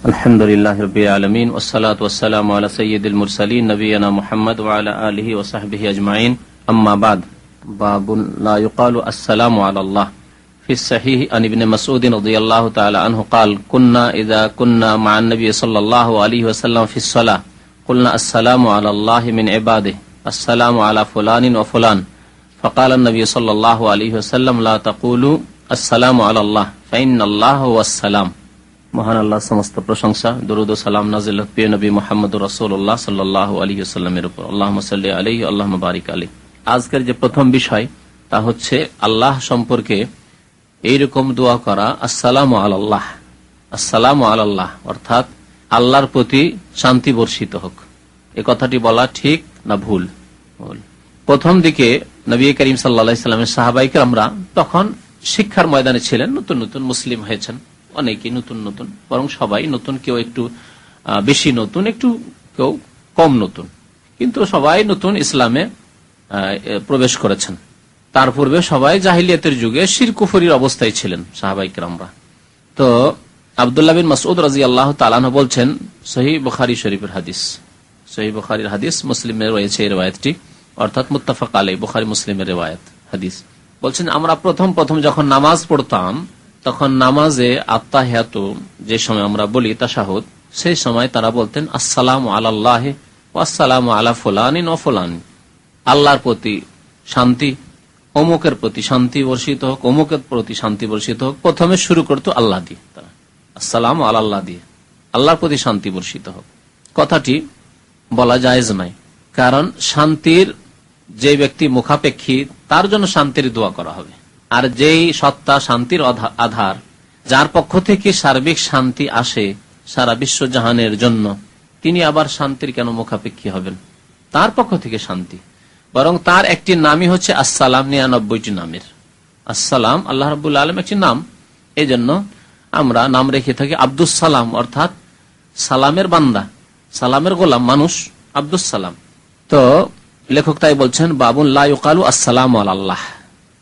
আলহামদুলিল্লাহি রাব্বিল আলামিন ওয়াসসালাতু ওয়াসসালামু আলা সাইয়্যিদিল মুরসালিন নবিয়িনা মুহাম্মদ ওয়া আলা আলিহি ওয়া সাহবিহি আজমাইন আম্মা বাদ বাবুন লা ইউকালু আসসালামু আলাল্লাহ ফি সহিহ আন ইবনে মাসউদ রাদিয়াল্লাহু তাআলা আনহু قال كنا اذا كنا مع النبي صلى الله عليه وسلم في الصلاه قلنا السلام على الله من عباده السلام على فلان وفلان فقال النبي صلى الله عليه وسلم لا تقولوا السلام على الله فإن الله هو السلام। মহান আল্লাহ সমস্ত প্রশংসা, দরুদ ও সালাম নাযিল হোক প্রিয় নবী মুহাম্মদুর রাসূলুল্লাহ সাল্লাল্লাহু আলাইহি ওয়াসাল্লামের উপর। আল্লাহুম্মা সাল্লি আলাইহি আল্লাহুম্মা বারিক আলাইহি। আজকের যে প্রথম বিষয় তা হচ্ছে আল্লাহ সম্পর্কে এইরকম দোয়া করা, আসসালামু আলাল্লাহ, আসসালামু আলাল্লাহ, অর্থাৎ আল্লাহর প্রতি শান্তি বর্ষিত হোক। এই কথাটি বলা ঠিক না ভুল? প্রথম দিকে নবী করিম সাল্লাল্লাহু আলাইহি ওয়াসাল্লামের সাহাবায়ে কেরামরা তখন শিক্ষার ময়দানে ছিলেন, নতুন নতুন মুসলিম হয়েছেন, অনেকেই নতুন নতুন, বরং সবাই নতুন, কেউ একটু বেশি নতুন, একটু কেউ কম নতুন, কিন্তু সবাই নতুন ইসলামে প্রবেশ করেছেন। তার পূর্বে সবাই জাহিলিয়াতের যুগে শিরক কুফরির অবস্থায় ছিলেন সাহাবায়ে কেরামরা। তো আব্দুল্লাহ বিন মাসউদ রাদিয়াল্লাহু তাআলা আনহু বলছেন, সহিহ বুখারী শরীফের হাদিস, সহিহ বুখারীর হাদিস, মুসলিমে রয়েছে এই riwayatটি, অর্থাৎ মুত্তাফাক আলাইহি, বুখারী মুসলিমের riwayat হাদিস। বলছেন আমরা প্রথম যখন নামাজ পড়তাম তখন নামাজে আত্তাহিয়াতু যে সময় আমরা বলি তাশাহুদ, সেই সময় তারা বলতেন আসসালামু আলাল্লাহি ওয়া আসসালামু আলা ফুলানিন ওয়া ফুলান, আল্লাহর প্রতি শান্তি, অমুকের প্রতি শান্তি বর্ষিত হোক, অমুকের প্রতি শান্তি বর্ষিত হোক। প্রথমে শুরু করতো আল্লাহ দিয়ে, তারা আসসালামু আলাল্লাহ দিয়ে, আল্লাহর প্রতি শান্তি বর্ষিত হোক। কথাটি বলা জায়েজ নয়, কারণ শান্তির যে ব্যক্তি মুখাপেক্ষী তার জন্য শান্তির দোয়া করা হবে, আর যেই সত্তা শান্তির আধার, যার পক্ষ থেকে সার্বিক শান্তি আসে সারা বিশ্ব জাহানের জন্য, তিনি আবার শান্তির কেন মুখাপেক্ষী হবেন? তার পক্ষ থেকে শান্তি, বরং তার একটি নামই হচ্ছে আসসালাম, 99টি নামের আসসালাম আল্লাহ রাব্বুল আলামিন একটি নাম। এই জন্য আমরা নাম রেখে থাকি আব্দুস সালাম, অর্থাৎ সালামের বান্দা, সালামের গোলাম মানুষ, আব্দুস সালাম। তো লেখক তাই বলছেন, বাবুন লা ইউকালু আসসালামু আলাল্লাহ,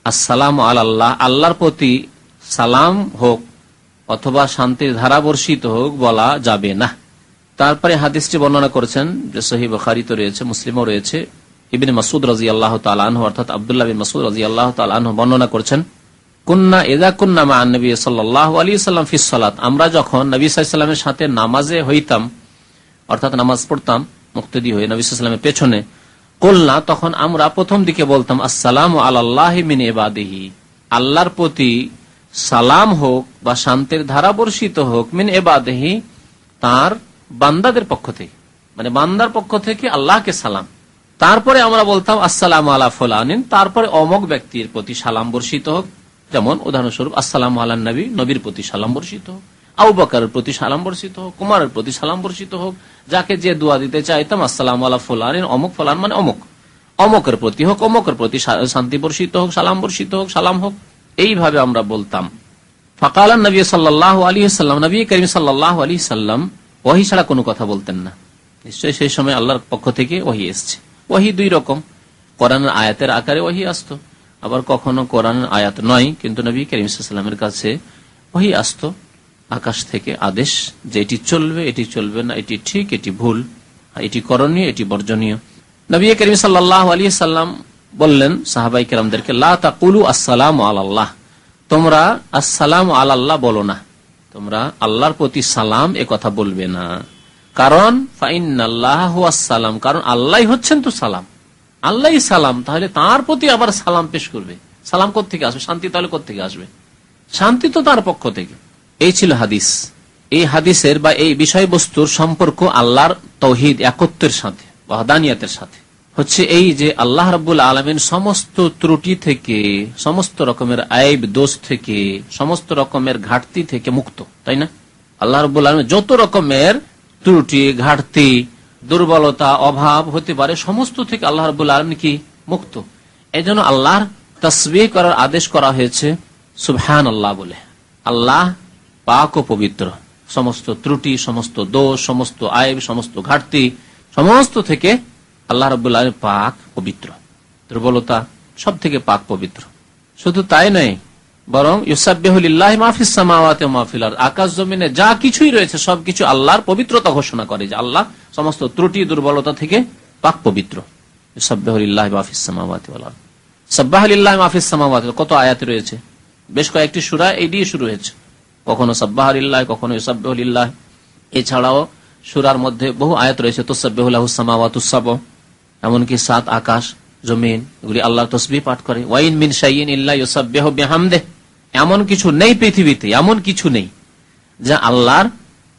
আসসালামু আলাল্লাহ, আল্লাহর প্রতি সালাম হোক অথবা শান্তির ধারা বর্ষিত হোক বলা যাবে না। তারপরে হাদিসটি বর্ণনা করেছেন, যে সহিহ বুখারীতে রয়েছে, মুসলিমও রয়েছে, ইবনে মাসউদ রাদিয়াল্লাহু তাআলা আনহু, অর্থাৎ আব্দুল্লাহ বিন মাসউদ রাদিয়াল্লাহু তাআলা আনহু বর্ণনা করেছেন, কুন্না ইযা কুন্না মা নবী সাল্লাল্লাহু আলাইহি ওয়াসাল্লাম ফিস সালাত, আমরা যখন নবী সাল্লাল্লাহু আলাইহি ওয়াসাল্লামের সাথে নামাজে হইতাম, অর্থাৎ নামাজ পড়তাম মুক্তাদি হয়ে নবী সাল্লাল্লাহু আলাইহি ওয়াসাল্লামের পেছনে, কুলনা, তখন আমরা প্রথম দিকে বলতাম আসসালামু আলাল্লাহি মিন ইবাদিহি, আল্লাহর প্রতি সালাম হোক বা শান্তির ধারা বর্ষিত হোক, মিন ইবাদিহি, তার বান্দাদের পক্ষ থেকে, মানে বান্দার পক্ষ থেকে আল্লাহকে সালাম। তারপরে আমরা বলতাম আসসালামু আলা ফুলানিন, তারপরে অমুক ব্যক্তির প্রতি সালাম বর্ষিত হোক, যেমন উদাহরণস্বরূপ আসসালামু আলান নবী, নবীর প্রতি সালাম বর্ষিত হোক, আবু বকরের প্রতি সালাম বর্ষিত হোক, উমরের প্রতি সালাম বর্ষিত হোক, যাকে যে দোয়া দিতে চাইতাম আসসালামু আলা ফুলানিন, অমুক ফুলান মানে অমুক, অমুকের প্রতি হোক, অমুকের প্রতি শান্তি বর্ষিত হোক, সালাম বর্ষিত হোক, সালাম হোক, এইভাবে আমরা বলতাম। ফাকালান নবী সাল্লাল্লাহু আলাইহি ওয়াসাল্লাম, নবী করিম সাল্লাল্লাহু আলাইহি ওয়াসাল্লাম ওহী ছাড়া কোনো কথা বলতেন না। নিশ্চয়ই সেই সময় আল্লাহর পক্ষ থেকে ওহী এসেছে। ওহী দুই রকম, কোরআনের আয়াতের আকারে ওহী আসতো, আবার কখনো কোরআনের আয়াত নয়, কিন্তু নবী করিম সাল্লাল্লাহু আলাইহি ওয়াসাল্লামের কাছে ওহী আসতো আকাশ থেকে আদেশ, যে এটি চলবে, এটি চলবে না, এটি ঠিক, এটি ভুল, এটি করণীয়, এটি বর্জনীয়। নবী করিম সাল্লাল্লাহু আলাইহি ওয়াসাল্লাম বললেন সাহাবায়ে কেরামদেরকে, লা তাকুলু আসসালামু আলাল্লাহ, তোমরা আসসালামু আলাল্লাহ বলো না, তোমরা আল্লাহর প্রতি সালাম এ কথা বলবে না। কারণ ফাইন্নাল্লাহা হুয়াস সালাম, কারণ আল্লাহই হচ্ছেন তো সালাম, আল্লাহই সালাম, তাহলে তার প্রতি আবার সালাম পেশ করবে। সালাম কোত্থেকে আসবে? শান্তি তাহলে কোত্থেকে আসবে? শান্তি তো তার পক্ষ থেকে। এই ছিল হাদিস। এই হাদিসের বা এই বিষয়বস্তুর সম্পর্ক আল্লাহর তাওহীদ, একত্বের সাথে, ওয়াহদানিয়াতের সাথে হচ্ছে এই যে আল্লাহ রাব্বুল আলামিন সমস্ত ত্রুটি থেকে, সমস্ত রকমের আইব দোষ থেকে, সমস্ত রকমের ঘাটতি থেকে মুক্ত, তাই না? আল্লাহ রাব্বুল আলামিন যত রকমের ত্রুটি, ঘাটতি, দুর্বলতা, অভাব হতে পারে, সমস্ত থেকে আল্লাহ রাব্বুল আলামিন কি মুক্ত। এজন্য আল্লাহর তাসবিহ করার আদেশ করা হয়েছে সুবহানাল্লাহ বলে। আল্লাহ পাক ও পবিত্র, সমস্ত ত্রুটি, সমস্ত দোষ, সমস্ত আইব, সমস্ত ঘাটতি, সমস্ত থেকে আল্লাহ রাব্বুল আলামিন পাক পবিত্র, দুর্বলতা সব থেকে পাক পবিত্র। শুধু তাই নয়, বরং ইউসাব্বিহু লিল্লাহি মা ফিস সামাওয়াতি ওয়া মা ফিল আরদ, আকাশ জমিনে যা কিছুই রয়েছে সবকিছু আল্লাহর পবিত্রতা ঘোষণা করে, যে আল্লাহ সমস্ত ত্রুটি দুর্বলতা থেকে পাক পবিত্র। ইউসাব্বিহু লিল্লাহি মা ফিস সামাওয়াতি ওয়াল আরদ, সাব্বাহা লিল্লাহি মা ফিস সামাওয়াতি, কত আয়াত রয়েছে, বেশ কয়েকটি সূরা এই দিয়ে শুরু হয়েছে, কখনো সাব্বাহা লিল্লাহি, কখনো ইউসাব্বিহু লিল্লাহি। এছাড়াও সূরার মধ্যে বহু আয়াত রয়েছে, তুসাব্বিহু লাহুস সামাওয়াতুস সাবউ, এমনকি 7 আকাশ জমিন এগুলি আল্লাহর তাসবিহ পাঠ করে। ওয়াইন মিন শাইইন ইল্লা ইউসাব্বিহু বিহামদিহি, এমন কিছু নেই পৃথিবীতে, এমন কিছু নেই যা আল্লাহর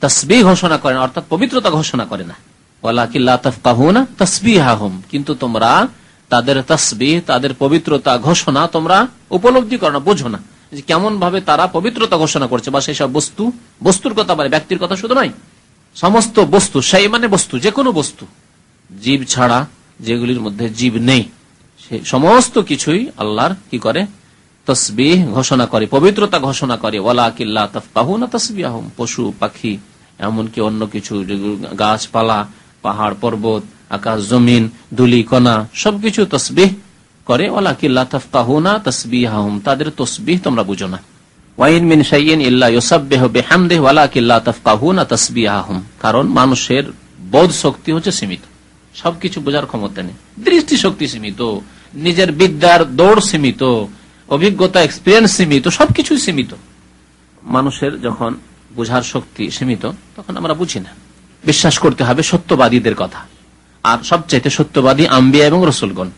তাসবিহ ঘোষণা করে না, অর্থাৎ পবিত্রতা ঘোষণা করে না। ওয়ালাকিন লা তাফকাহুনা তাসবিহাহুম, কিন্তু তোমরা তাদের তাসবিহ, তাদের পবিত্রতা ঘোষণা তোমরা উপলব্ধি করো না, বোঝো না যে কেমন ভাবে তারা পবিত্রতা ঘোষণা করছে। বা সেই সব বস্তুর কথা বলে, ব্যক্তির কথা শুধু নয়, সমস্ত বস্তু, সেই মানে বস্তু, যে কোনো বস্তু, জীব ছাড়া যেগুলির মধ্যে জীব নেই, সেই সমস্ত কিছুই আল্লাহর কি করে, তাসবিহ ঘোষণা করে, পবিত্রতা ঘোষণা করে। ওয়ালাকিন লা তাফকাহুনা তাসবিহাহুম, পশু পাখি এমনকি অন্য কিছু, গাছপালা, পাহাড় পর্বত, আকাশ জমিন, ধুলি কণা সবকিছু তাসবিহ করে। ওয়ালাকিন লা তাফকাহুনা তাসবিহাহুম, তাদের তাসবিহ তোমরা বুঝো না। ওয়াইন মিন শাইইন ইল্লা ইউসাব্বিহু বিহামদিহি ওয়ালাকিন লা তাফকাহুনা তাসবিহাহুম, কারণ মানুষের বোধ শক্তি হচ্ছে সীমিত, সবকিছু বোঝার ক্ষমতা নেই, দৃষ্টি শক্তি সীমিত, নিজের বিদ্যার দৌড় সীমিত, অভিজ্ঞতা এক্সপিরিয়েন্স সীমিত, সবকিছু সীমিত। মানুষের যখন বোঝার শক্তি সীমিত তখন আমরা বুঝি না। বিশ্বাস করতে হবে সত্যবাদীদের কথা, আর সবচাইতে সত্যবাদী আম্বিয়া এবং রসুলগণ।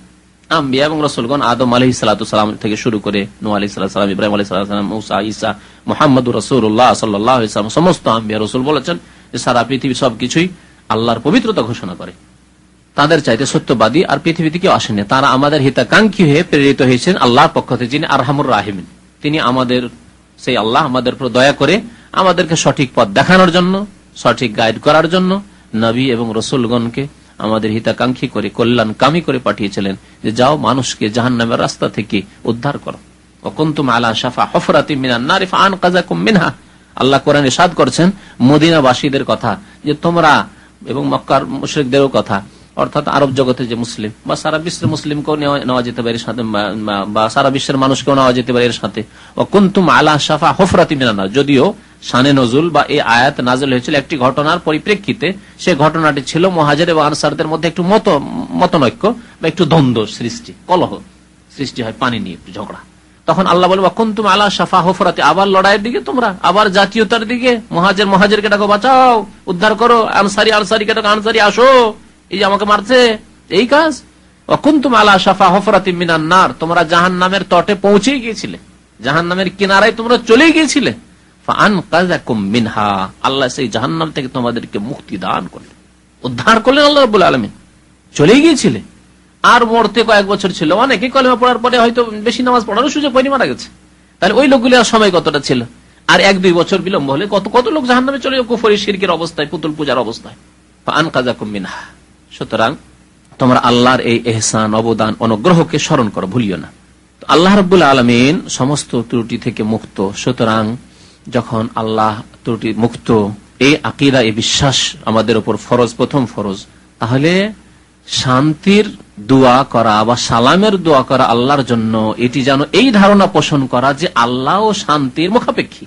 আম্বিয়া এবং রসুলগণ আদম আলাইহিস সালাতু সালাম থেকে শুরু করে নূহ আলাইহিস সালাম, ইব্রাহিম আলাইহিস সালাম, মূসা, ঈসা, মুহাম্মদুর রাসূলুল্লাহ সাল্লাল্লাহু আলাইহি ওয়াসাল্লাম, সমস্ত আম্বিয়া রসুল বলেছেন যে সারা পৃথিবী সবকিছুই আল্লাহর পবিত্রতা ঘোষণা করে। তাদের চাইতে সত্যবাদী আর পৃথিবীতে কেউ আসেনি। তারা আমাদের হিতাকাঙ্ক্ষী হয়ে প্রেরিত হয়েছেন আল্লাহর পক্ষ থেকে, যিনি আরহামুর রাহিমিন। তিনি আমাদের, সেই আল্লাহ আমাদের উপর দয়া করে আমাদেরকে সঠিক পথ দেখানোর জন্য, সঠিক গাইড করার জন্য নবী এবং রসুলগণকে আমাদের হিতাকাঙ্ক্ষী করে, কল্যাণকামী করে পাঠিয়েছিলেন, যে যাও মানুষকে জাহান্নামের রাস্তা থেকে উদ্ধার করো। ওয়া কুনতুম আলা শাফা হুফরাতিন মিনান নার ফাআনকাযাকুম মিনহা। আল্লাহ কোরআনে ইরশাদ করেছেন মদিনাবাসীদের কথা, যে তোমরা, এবং মক্কার মুশরিকদেরও কথা, অর্থাৎ আরব জগতে যে মুসলিম বা সারা বিশ্বের মুসলিমকেও নেওয়া যেতে পারে এর সাথে, বা সারা বিশ্বের মানুষকেও নেওয়া যেতে পারে এর সাথে। ওয়া কুনতুম আলা শাফা হুফরাতিন মিনান নার, যদিও শানে নজুল বা এই আয়াত নাযিল হয়েছিল একটি ঘটনার পরিপ্রেক্ষিতে। সেই ঘটনাটি ছিল মুহাজির এবং আনসারদের মধ্যে একটু মতনৈক্য বা একটু দ্বন্দ্ব সৃষ্টি, কলহ সৃষ্টি হয়, পানি নিয়ে একটু ঝগড়া। তখন আল্লাহ বলে ওয়া কুনতুম আলা শাফা হুফরাতি, আবার লড়াইয়ের দিকে তোমরা, আবার জাতীয়তার দিকে, মুহাজিরকে ডাকো বাঁচাও, উদ্ধার করো, আনসারীকে ডাকো আনসারী আসো, এই যে আমাকে মারছে, এই কাজ। ওয়া কুনতুম আলা শাফা হুফরাতিন মিনান নার, তোমরা জাহান্নামের তটে পৌঁছে গিয়েছিলে, জাহান্নামের কিনারায় তোমরা চলে গিয়েছিলে। ফাআনকাযাকুম মিনহা, আল্লাহ সেই জাহান্নাম থেকে তোমাদেরকে মুক্তি দান করলেন, উদ্ধার করলেন আল্লাহ রাব্বুল আলামিন। চলে গিয়েছিলে, আর মরতে কয়েক বছর ছিল, অনেকে কলেমা পড়ার পরে হয়তো বেশি নামাজ পড়ারও সুযোগ পায়নি, মারা গেছে। তাহলে ওই লোকগুলির সময় কতটা ছিল, আর 1-2 বছর বিলম্ব হলে কত লোক জাহান্নামে চলে যাবে, কুফরি শিরকের অবস্থায়, পুতুল পূজার অবস্থায়। ফাআনকাযাকুম মিনহা, সুতরাং তোমরা আল্লাহর এই ইহসান, অবদান, অনুগ্রহকে স্মরণ করো, ভুলিও না। আল্লাহ রাব্বুল আলামিন সমস্ত ত্রুটি থেকে মুক্ত, সুতরাং যখন আল্লাহ ত্রুটি মুক্ত, এই আকীদা, এই বিশ্বাস আমাদের উপর ফরজ, প্রথম ফরজ। তাহলে শান্তির দোয়া করা বা সালামের দোয়া করা আল্লাহর জন্য, এটি যেন এই ধারণা পোষণ করা যে আল্লাহ শান্তির মুখাপেক্ষী,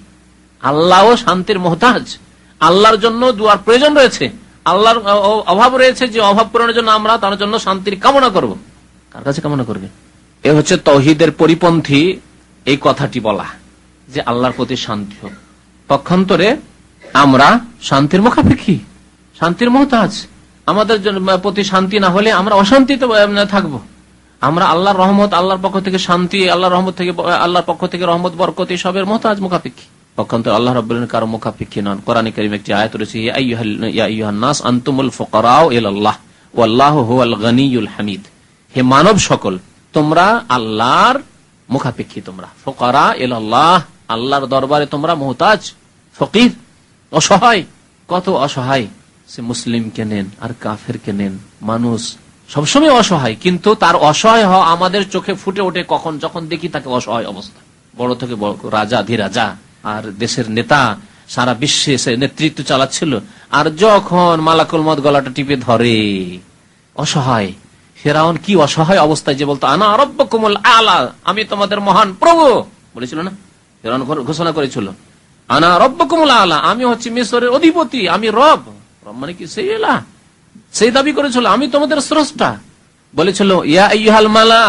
আল্লাহ শান্তির মোহতাজ, আল্লাহর জন্য দোয়ার প্রয়োজন রয়েছে, আল্লাহর অভাব রয়েছে, যে অভাব পূরণের জন্য আমরা তার জন্য শান্তির কামনা করব। কার কাছে কামনা করবে? এ হচ্ছে তাওহীদের পরিপন্থী এই কথাটি বলা, যে আল্লাহর প্রতি শান্তি হোক। পক্ষান্তরে আমরা শান্তির মুখাপেক্ষী, শান্তির মোহতাজ। আমাদের প্রতি শান্তি না হলে আমরা অশান্তিতে থাকবো। আমরা আল্লাহর রহমত, আল্লাহর পক্ষ থেকে শান্তি, আল্লাহর রহমত থেকে, আল্লাহর পক্ষ থেকে রহমত, বরকত, সবের মোহতাজ, মুখাপেক্ষী। পক্ষান্তরে আল্লাহ রাব্বুল আলামিন কারো মুখাপেক্ষী নন। কোরআনে কারীমে একটি আয়াত রয়েছে, ইয়া আইয়ুহান নাস আনতুমুল ফুকারাউ ইলাল্লাহ ওয়াল্লাহু হুয়াল গনিয়ুল হামিদ। হে মানব সকল, তোমরা আল্লাহর মুখাপেক্ষী, তোমরা ফুকারা ইলাল্লাহ, আল্লাহর দরবারে তোমরা মুহতাজ, ফকির, অসহায়। কত অসহায়, সে মুসলিমকে নেন আর কাফেরকে নেন, মানুষ সবসময় অসহায়, কিন্তু তার অসহায় হওয়া আমাদের চোখে ফুটে ওঠে কখন, যখন দেখি তাকে অসহায় অবস্থা। বড় থেকে বড় রাজা, ধীরাজা আর দেশের নেতা, সারা বিশ্বে সে নেতৃত্ব চালাচ্ছিল, আর যখন মালাকুল মউত গলাটা টিপে ধরে, অসহায়। ফিরআউন কি অসহায় অবস্থায় যে বলতো আনা রাব্বুকুমুল আলা, আমি তোমাদের মহান প্রভু বলেছিল না, ফেরাউন ঘোষণা করেছিল, আনা রব্বুকুমুল আলা, আমি হচ্ছি মিশরের অধিপতি, আমি রব। রব মানে কি? সেই এলা, সেই দাবি করেছিল, আমি তোমাদের স্রষ্টা। বলেছিল ইয়া আইয়ুহাল মালা,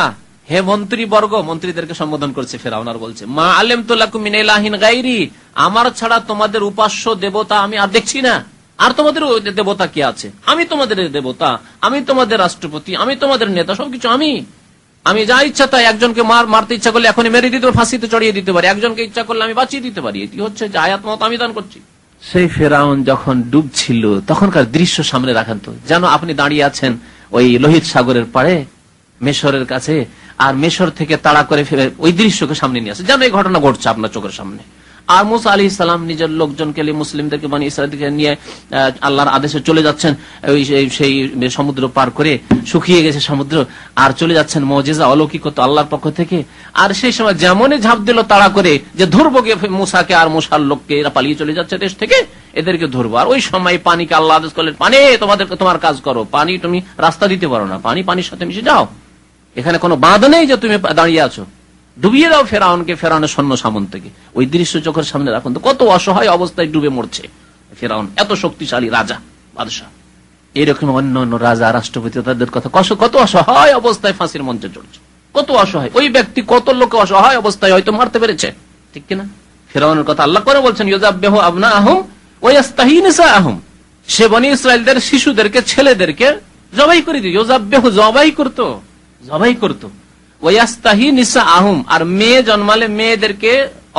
হে মন্ত্রী বর্গ, মন্ত্রীদেরকে সম্বোধন করছে ফেরাউন, আর বলছে মা আলেমতু লাকুম মিন ইলাহিন গায়রি, আমার ছাড়া তোমাদের উপাস্য দেবতা আমি আর দেখছি না। আর তোমাদের দেবতা কি আছে? আমি তোমাদের দেবতা, আমি তোমাদের রাষ্ট্রপতি, আমি তোমাদের নেতা, সবকিছু আমি যা ইচ্ছা তাই। একজনকে মারতে ইচ্ছা করলে এখনই মেরে দিতে, ফাঁসিতে চড়িয়ে দিতে পারি। একজনকে ইচ্ছা করলে আমি বাঁচিয়ে দিতে পারি। এটি হচ্ছে যে আয়াত মত আমি দান করছি। সেই ফেরাউন যখন ডুবছিল তখনকার দৃশ্য সামনে রাখেন তো, যেন আপনি দাঁড়িয়ে আছেন ওই লোহিত সাগরের পাড়ে মিশরের কাছে, আর মিশর থেকে তাড়া করে ফেলে ওই দৃশ্যকে সামনে নিয়ে আসে, যেন এই ঘটনা ঘটছে আপনার চোখের সামনে। আর মুসা আলাইহিস সালাম নিজের লোকজনকে, মুসলিমদেরকে, বনি ইসরাইলকে নিয়ে আল্লাহর আদেশে চলে যাচ্ছেন সেই সমুদ্র পার করে, শুকিয়ে গেছে সমুদ্র, আর চলে যাচ্ছেন মুজিজা, অলৌকিকতা আল্লাহর পক্ষ থেকে। আর সেই সময় যেমনই ঝাঁপ দিল তাড়া করে যে ধরবো গে মুসাকে আর মুসার লোককে, এরা পালিয়ে চলে যাচ্ছে দেশ থেকে, এদেরকে ধরবো। আর ওই সময় পানিকে আল্লাহ আদেশ করলেন, পানি তোমার কাজ করো, পানি তুমি রাস্তা দিতে পারো না, পানির সাথে মিশে যাও, এখানে কোনো বাঁধ নেই যে তুমি দাঁড়িয়ে আছো, ডুবিয়ে দাও ফেরাউনকে, ফেরাউনের সৈন্য সামন্তকে। ওই দৃশ্য চোখের সামনে রাখুন তো, কত অসহায় অবস্থায় ডুবে মরছে ফেরাউন, এত শক্তিশালী রাজা বাদশাহ। এরকম অন্য অন্য রাজা, রাষ্ট্রপতি, তাদের কথা কত অসহায় অবস্থায় ফাঁসির মঞ্চে চড়ছে, কত অসহায় ওই ব্যক্তি, কত লোক অসহায় অবস্থায় হয়তো মারতে পেরেছে, ঠিক কিনা? ফেরাউনের কথা আল্লাহ করে বলছেন ইউযাব্বিহু আবনাআহুম ওয়া ইস্তাহয়ী নিসাআহুম, সে বনি ইসরাইলদের শিশুদেরকে, ছেলেদেরকে জবাই করে দিত। ইউযাব্বিহু জবাই করতো, ওয়াস্তাহি নিসা আহুম, আর মেয়ে জন্মালে মেয়েদেরকে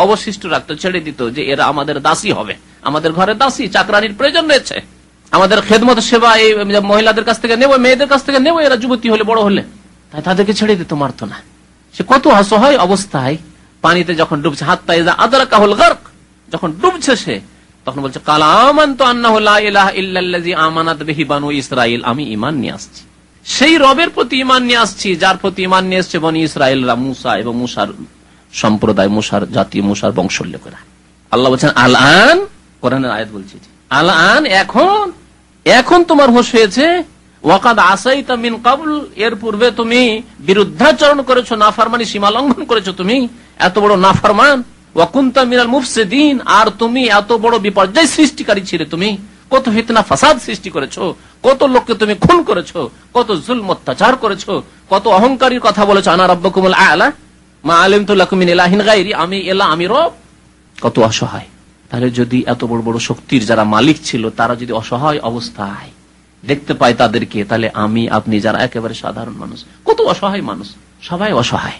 অবশিষ্ট রাখতো, ছেড়ে দিত, যে এরা আমাদের দাসী হবে, আমাদের ঘরে দাসী চাকরানির প্রয়োজন রয়েছে, আমাদের খেদমত সেবা এই মহিলাদের কাছ থেকে নেবো, মেয়েদের কাছ থেকে নেবো, এরা যুবতী হলে, বড় হলে, তাই তাদেরকে ছেড়ে দিত, মারতো না। সে কত অসহায় অবস্থায় পানিতে যখন ডুবছে, হাত্তা ইযা আদরাকাহুল গারক, যখন ডুবছে সে, তখন বলছে কাল আমানতু আন্নাহু লা ইলাহা ইল্লাল্লাযী আমানাত বিহি বানু ইসরাঈল, আমি ঈমান নিয়ে আসছি, সেই রবের প্রতি ঈমান নিয়ে আসছি যার প্রতি ঈমান নিয়ে এসেছে বনি ইসরাইলরা, মুসা এবং মুসার সম্প্রদায়, মুসার জাতি, মুসার বংশের লোকেরা। আল্লাহ বলছেন আল আন, কোরআনের আয়াত বলছে আল আন, এখন তোমার হোশ হয়েছে, ওয়াকাদ আসাইতা মিন ক্বাবল, এর পূর্বে তুমি বিরুদ্ধাচরণ করেছো, নাফরমানি, সীমা লঙ্ঘন করেছো, তুমি এত বড় নাফরমান, ওয়া কুনতা মিনাল মুফসিদিন, আর তুমি এত বড় বিপর্যয় সৃষ্টিকারী ছিলে, তুমি কত ফিতনা ফাসাদ সৃষ্টি করেছো, কত লোককে তুমি খুন করেছো, কত জুলম অত্যাচার করেছো, কত অহংকারীর কথা বলেছো, আনা রাব্বুকুমুল আ'লা মা আলিমতু লাকুম মিন ইলাহিন গায়রি, আমি রব। কত অসহায়। তাহলে যদি এত বড় বড় শক্তির যারা মালিক ছিল তারা যদি অসহায় অবস্থায় দেখতে পায় তাদেরকে, তাহলে আপনি যারা একেবারে সাধারণ মানুষ, কত অসহায় মানুষ, সবাই অসহায়।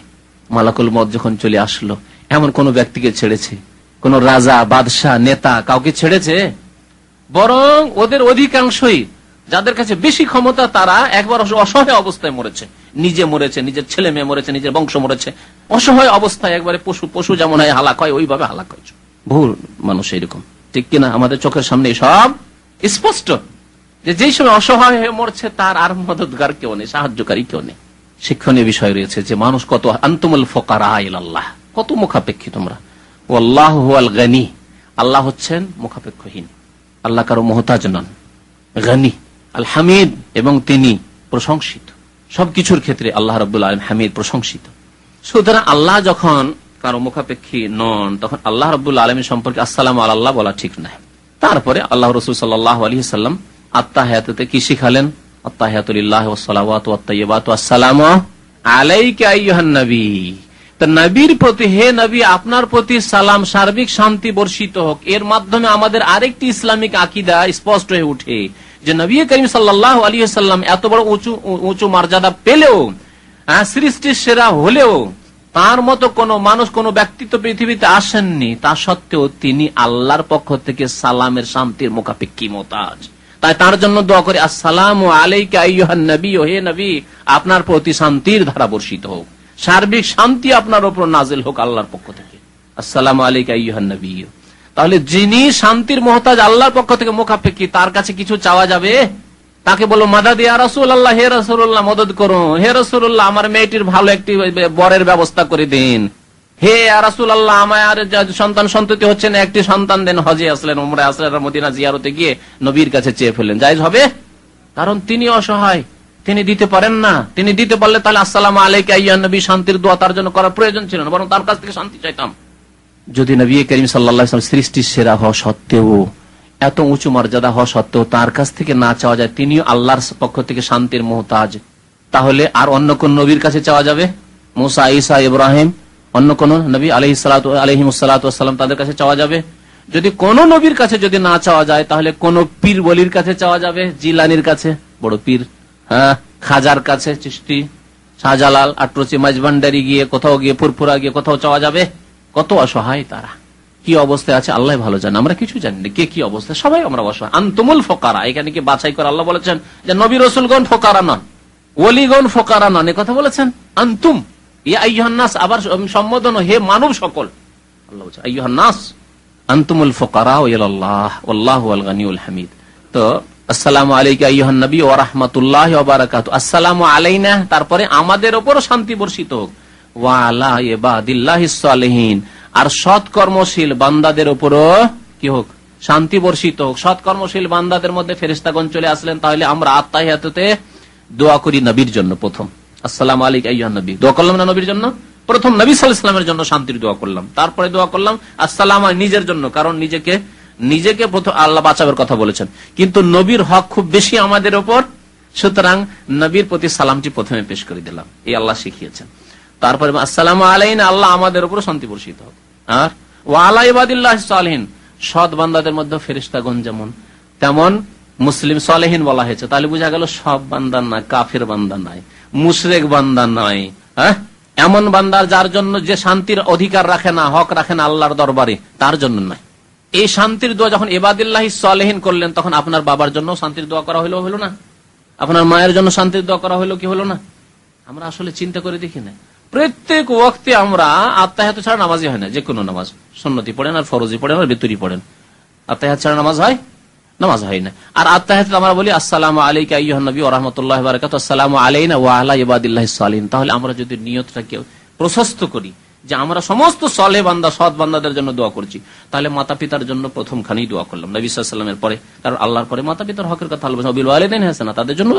মালাকুল মউত যখন চলে আসলো, এমন কোন ব্যক্তিকে ছেড়েছে? কোন রাজা, বাদশাহ, নেতা কাউকে ছেড়েছে? বরং ওদের অধিকাংশই, যাদের কাছে বেশি ক্ষমতা, তারা একবার অসহায় অবস্থায় মরেছে, নিজে মরেছে, নিজের ছেলে মেয়ে মরেছে, নিজের বংশ মরেছে, অসহায় অবস্থায় একবারে পশু যেমন হয় হালাক হয়, ওইভাবে হালাক হয়েছে বহু মানুষ এরকম, ঠিক কিনা? আমাদের চোখের সামনে সব স্পষ্ট, যে যেই সময় অসহায় হয়ে মরছে তার আর মদতগার কেউ নেই, সাহায্যকারী কেউ নেই। শিক্ষণীয় বিষয় রয়েছে যে মানুষ কত আনতুমুল ফুকারা ইলাল্লাহ, কত মুখাপেক্ষী তোমরা, ওয়াল্লাহু হুয়াল গানি, আল্লাহ হচ্ছেন মুখাপেক্ষহীন, আল্লাহ কারো মুহতাজ নন, গানি আল হামিদ, এবং তিনি প্রশংসিত সবকিছুর ক্ষেত্রে, আল্লাহ রাব্বুল আলামিন হামিদ, প্রশংসিত। সুতরাং আল্লাহ যখন কারো মুখাপেক্ষী নন, তখন আল্লাহ রাব্বুল আলামিন সম্পর্কে আসসালামু আলাল্লাহ বলা ঠিক নাই। তারপরে আল্লাহ রাসূল সাল্লাল্লাহু আলাইহি ওয়াসাল্লাম আত্তাহিয়াতুতে কি শিখালেন? আত্তাহিয়াতু লিল্লাহি ওয়াস সালাওয়াতু ওয়াত তাইয়্যিবাতু আসসালামু আলাইকা আইয়ুহান নবী, তা নবীর প্রতি, হে নবী আপনার প্রতি সালাম, সার্বিক শান্তি বর্ষিত হোক। এর মাধ্যমে আমাদের আরেকটি ইসলামিক আকীদা স্পষ্ট হয়ে ওঠে যে নবী করিম সাল্লাল্লাহু আলাইহি ওয়াসাল্লাম এত বড় উঁচু মর্যাদা পেলেও, সৃষ্টির সেরা হলেও, তার মতো কোন মানুষ, কোন ব্যক্তিত্ব পৃথিবীতে আসেননি, তা সত্ত্বেও তিনি আল্লাহর পক্ষ থেকে সালামের, শান্তির মুখাপেক্ষী মুহতাজ। তাই তার জন্য দোয়া করে, আসসালামু আলাইকা আইয়ুহান নবী, হে নবী আপনার প্রতি শান্তির ধারা বর্ষিত হোক, সার্বিক শান্তি আপনার উপর নাজিল হোক আল্লাহর পক্ষ থেকে, আসসালামু আলাইকা আইয়ুহান নবী। তাহলে যিনি শান্তির মুহতাজ, আল্লাহর পক্ষ থেকে মুখাপেক্ষী, তার কাছে কিছু চাওয়া যাবে? তাকে বলো মাদাদ ইয়া রাসূলুল্লাহ, হে রাসূলুল্লাহ মদদ করুন, হে রাসূলুল্লাহ আমার মেয়েটির ভালো একটি বরের ব্যবস্থা করে দিন, হে রাসূলুল্লাহ আমার সন্তান সন্ততি হচ্ছে না, একটি সন্তান দেন, হজে আসলেন, উমরায় আসলেন, মদিনা জিয়ারতে গিয়ে নবীর কাছে চেয়ে ফেললেন, জায়েজ হবে? কারণ তিনি অসহায়, তিনি দিতে পারেন না। তিনি দিতে পারলে তাহলে আসসালামু আলাইকা আইয়ুহান নবী, শান্তির দোয়া তার জন্য করার প্রয়োজন ছিল না, বরং তার কাছ থেকে শান্তি চাইতাম। যদি নবী করিম সাল্লাল্লাহু আলাইহি ওয়াসাল্লাম সৃষ্টির সেরা হওয়া সত্ত্বেও, এত উঁচু মর্যাদা হওয়া সত্ত্বেও তার কাছ থেকে না চাওয়া যায়, তিনিও আল্লাহর পক্ষ থেকে শান্তির মুহতাজ, তাহলে আর অন্য কোন নবীর কাছে চাওয়া যাবে? মুসা, ঈসা, ইব্রাহিম, অন্য কোন নবী আলাইহিসসালাম তাদের কাছে চাওয়া যাবে? যদি কোন নবীর কাছে যদি না চাওয়া যায়, তাহলে কোন পীর বলির কাছে চাওয়া যাবে? জিলানির কাছে, বড় পীর, হ্যাঁ, খাজার কাছে, চিশতি, শাহজালাল, আটরচি, মাঝভান্ডারি গিয়ে কোথাও গিয়ে, ফুরফুরা গিয়ে কোথাও চাওয়া যাবে? কত অসহায় তারা, কি অবস্থায় আছে আল্লাহ ভালো জানে, আমরা কিছু জানি না কে কি অবস্থা, সবাই আমরা অসহায়। আনতুমুল ফোকারা, এখানে কি বাছাই করে আল্লাহ বলেছেন যে নবী রাসূলগণ ফোকারা নন, ওলিগণ ফোকারা নন, কথা বলেছেন? আনতুম ইয়া আইয়ুহান নাস, আবার সম্বোধন, হে মানব সকল। আল্লাহ বলছেন আইয়ুহান নাস আনতুমুল ফুকারা ইলাল্লাহ ওয়াল্লাহু আল গনিউল হামিদ। তো আসসালামু আলাইকা আইয়ুহান নবী ওয়া রাহমাতুল্লাহি ওয়া বারাকাতুহু, আসসালামু আলাইনা, তারপরে আমাদের উপর শান্তি বর্ষিত হোক, ওয়া আলা ইবাদিল্লাহিস সালিহিন, আর সৎকর্মশীল বান্দাদের উপরও কি হোক, শান্তি বর্ষিত হোক। সৎকর্মশীল বান্দাদের মধ্যে ফেরেশতাগণ চলে আসলেন, তাহলে আমরা আত্তাহিয়াতুতে দোয়া করি নবীর জন্য। প্রথম আসসালামু আলাইকা আইয়ুহান নবী, দোয়া করলাম না নবীর জন্য? প্রথম নবী সাল্লাল্লাহু আলাইহি ওয়াসাল্লামের জন্য শান্তির দোয়া করলাম, তারপরে দোয়া করলাম আসসালামু নিজের জন্য, কারণ নিজেকে প্রথম আল্লাহ বাঁচাবার কথা বলেছেন, কিন্তু নবীর হক খুব বেশি আমাদের উপর, সুতরাং নবীর প্রতি সালামটি প্রথমে পেশ করে দিলাম, এই আল্লাহ শিখিয়েছেন। তারপরে আসসালামু আলাইনা, আল্লাহ আমাদের উপর শান্তি বর্ষিত হোক। আর ওয়া আলা ইবাদিল্লাহিস সালিহিন, সৎ বান্দাদের মধ্যে ফেরেশতাগণ যেমন তেমন মুসলিম সালেহিন বলা হয়েছে, তাহলে বোঝা গেল সব বান্দা না, কাফের বান্দা নাই, মুশরিক বান্দা নাই, হ্যাঁ, এমন বান্দার যার জন্য যে শান্তির অধিকার রাখে না, হক রাখে না আল্লাহর দরবারে, তার জন্য নয়। এই শান্তির দোয়া যখন ইবাদিল্লাহিস সালিহিন করলেন, তখন আপনার বাবার জন্য শান্তির দোয়া করা হলো না? আপনার মায়ের জন্য শান্তির দোয়া করা হলো কি হলো না? আমরা আসলে চিন্তা করে দেখি না, প্রত্যেক ওয়াক্তে আমরা আত্তাহিয়াত ছাড়া নামাজই হয় না, যে কোনো নামাজ, সুন্নতি পড়েন আর ফরজি পড়েন আর বিতুরি পড়েন, আত্তাহিয়াত ছাড়া নামাজ হয়? নামাজ হয় না। আর আত্তাহিয়াত আমরা বলি আসসালামু আলাইকা আইয়ুহান নবী ওয়া রাহমাতুল্লাহি ওয়া বারাকাতুহু, আসসালামু আলাইনা ওয়া আলা ইবাদিল্লাহিস সালিহিন। তাহলে আমরা যদি নিয়তটাকে প্রশস্ত করি যে আমরা সমস্ত সালেহ বান্দা, সৎ বান্দাদের জন্য দোয়া করছি, তাহলে মাতা পিতার জন্য প্রথমখানেই দোয়া করলাম নবী সাল্লাল্লাহু আলাইহি ওয়াসাল্লামের পরে, কারণ আল্লাহর পরে মাতা পিতার হকের কথা আল্লাহ বলেছেন, বিল ওয়ালিদাইনি হাসানা, তাদের জন্য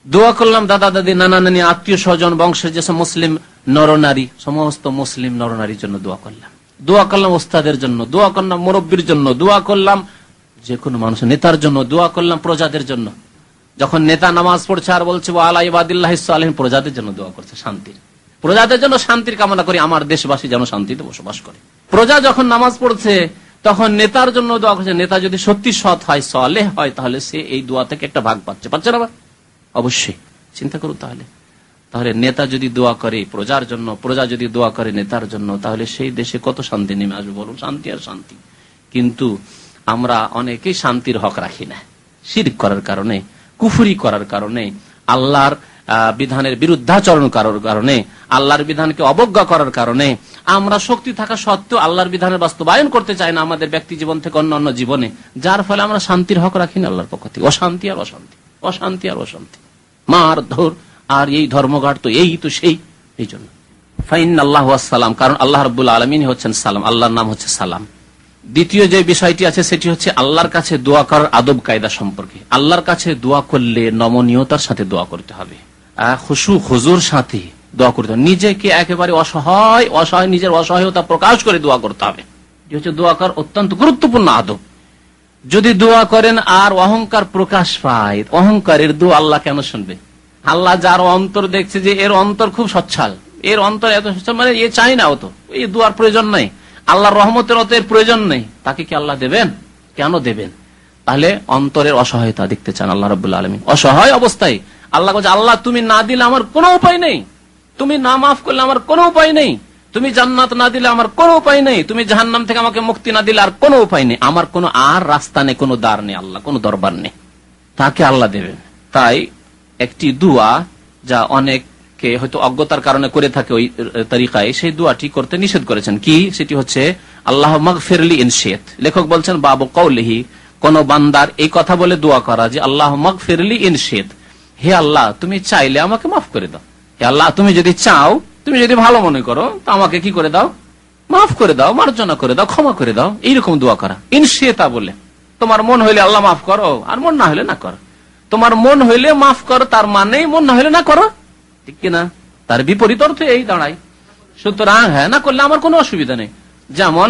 দোয়া করলাম দাদা দাদি, নানা নানি, আত্মীয় স্বজন, বংশের যেসব মুসলিম নরনারী, সমস্ত মুসলিম নরনারীর জন্য দোয়া করলাম ওস্তাদের জন্য, দোয়া করলাম মুরব্বীর জন্য, দোয়া করলাম যে কোনো মানুষ, নেতার জন্য দোয়া করলাম, প্রজাদের জন্য। যখন নেতা নামাজ পড়ছে আর বলছে ওয়া আলা ইবাদিল্লাহিস সালিহিন, প্রজাদের জন্য দোয়া করছে, শান্তির, প্রজাদের জন্য শান্তির কামনা করি, আমার দেশবাসী যেন শান্তিতে বসবাস করে। প্রজা যখন নামাজ পড়ছে তখন নেতার জন্য দোয়া করছে, নেতা যদি সত্যি সৎ হয়, সালেহ হয়, তাহলে সে এই দোয়া থেকে একটা ভাগ পাচ্ছে না? অবশ্যই চিন্তা করুন, তাহলে নেতা যদি দোয়া করে প্রজার জন্য, প্রজা যদি দোয়া করে নেতার জন্য, তাহলে সেই দেশে কত শান্তি নেমে আসবে বলুন, শান্তি আর শান্তি। কিন্তু আমরা অনেকেই শান্তির হক রাখি না, শিরক করার কারণে, কুফরি করার কারণে, আল্লাহর বিধানের বিরুদ্ধাচরণ করার কারণে, আল্লাহর বিধানকে অবজ্ঞা করার কারণে, আমরা শক্তি থাকা সত্ত্বেও আল্লাহর বিধানের বাস্তবায়ন করতে চাই না আমাদের ব্যক্তি জীবন থেকে অন্যান্য জীবনে, যার ফলে আমরা শান্তির হক রাখি না আল্লাহর পক্ষ থেকে। অশান্তি আর অশান্তি, অশান্তি আর অশান্তি, মার ধর, আর এই ধর্মঘাট তো এই তো সেই। এই জন্য ফাইনাল্লাহু আসসালাম, কারণ আল্লাহ রাব্বুল আলামিন হচ্ছেন সালাম, আল্লাহর নাম হচ্ছে সালাম। দ্বিতীয় যে বিষয়টি আছে সেটি হচ্ছে আল্লাহর কাছে দোয়া করার আদব কায়দা সম্পর্কে। আল্লাহর কাছে দোয়া করলে নমনীয়তার সাথে দোয়া করতে হবে, খুশু হুজুর সাথে দোয়া করতে হবে, নিজেকে একেবারে অসহায় নিজের অসহায়তা প্রকাশ করে দোয়া করতে হবে। হচ্ছে দোয়া করার অত্যন্ত গুরুত্বপূর্ণ আদব। যদি দোয়া করেন আর অহংকার প্রকাশ পায়, অহংকারের দোয়া আল্লাহ কেন শুনবে? আল্লাহ যার অন্তর দেখছে যে এর অন্তর খুব সচ্ছল, এর অন্তর এত সচ্ছল, মানে এ চাই না, অত এই দোয়ার প্রয়োজন নাই, আল্লাহর রহমতের অত এর প্রয়োজন নেই, তাকে কি আল্লাহ দেবেন? কেন দেবেন? তাহলে অন্তরের অসহায়তা দেখতে চান আল্লাহ রাব্বুল আলামিন। অসহায় অবস্থায় আল্লাহ বলছে, আল্লাহ তুমি না দিলে আমার কোনো উপায় নেই, তুমি না মাফ করলে আমার কোনো উপায় নেই, তুমি জান্নাত না দিলে আমার কোনো উপায় নেই, তুমি জাহান্নাম থেকে আমাকে মুক্তি না দিলে আর কোনো উপায় নেই, আমার কোনো আর রাস্তা নেই, কোনো দ্বার নেই, আল্লাহ কোনো দরবার নেই, তাকে আল্লাহ দেবেন। তাই একটি দোয়া যা অনেককে হয়তো অজ্ঞতার কারণে করে থাকে ওই তরিকায়, সেই দোয়াটি করতে নিষেধ করেছেন। কি সেটি হচ্ছে আল্লাহ মাগফিরলি ইন শিত। লেখক বলছেন বাবু কওলিহি, কোন বান্দার এই কথা বলে দোয়া করা যে আল্লাহ মাগফিরলি ইন শিত, হে আল্লাহ তুমি চাইলে আমাকে মাফ করে দাও, হে আল্লাহ তুমি যদি চাও, তুমি যদি ভালো মনে করো তো আমাকে কি করে দাও, মাফ করে দাও, মার্জনা করে দাও, ক্ষমা করে দাও, এইরকম দোয়া করা। ইন শিতা বলে তোমার মন হইলে আল্লাহ মাফ করো, আর মন না হইলে না করো। তোমার মন হইলে মাফ করো, তার মানে মন না হইলে না করো, ঠিক কিনা? তার বিপরীত অর্থ এই দাঁড়ায়। সুতরাং হ্যাঁ না করলে আমার কোনো অসুবিধা নেই, যেমন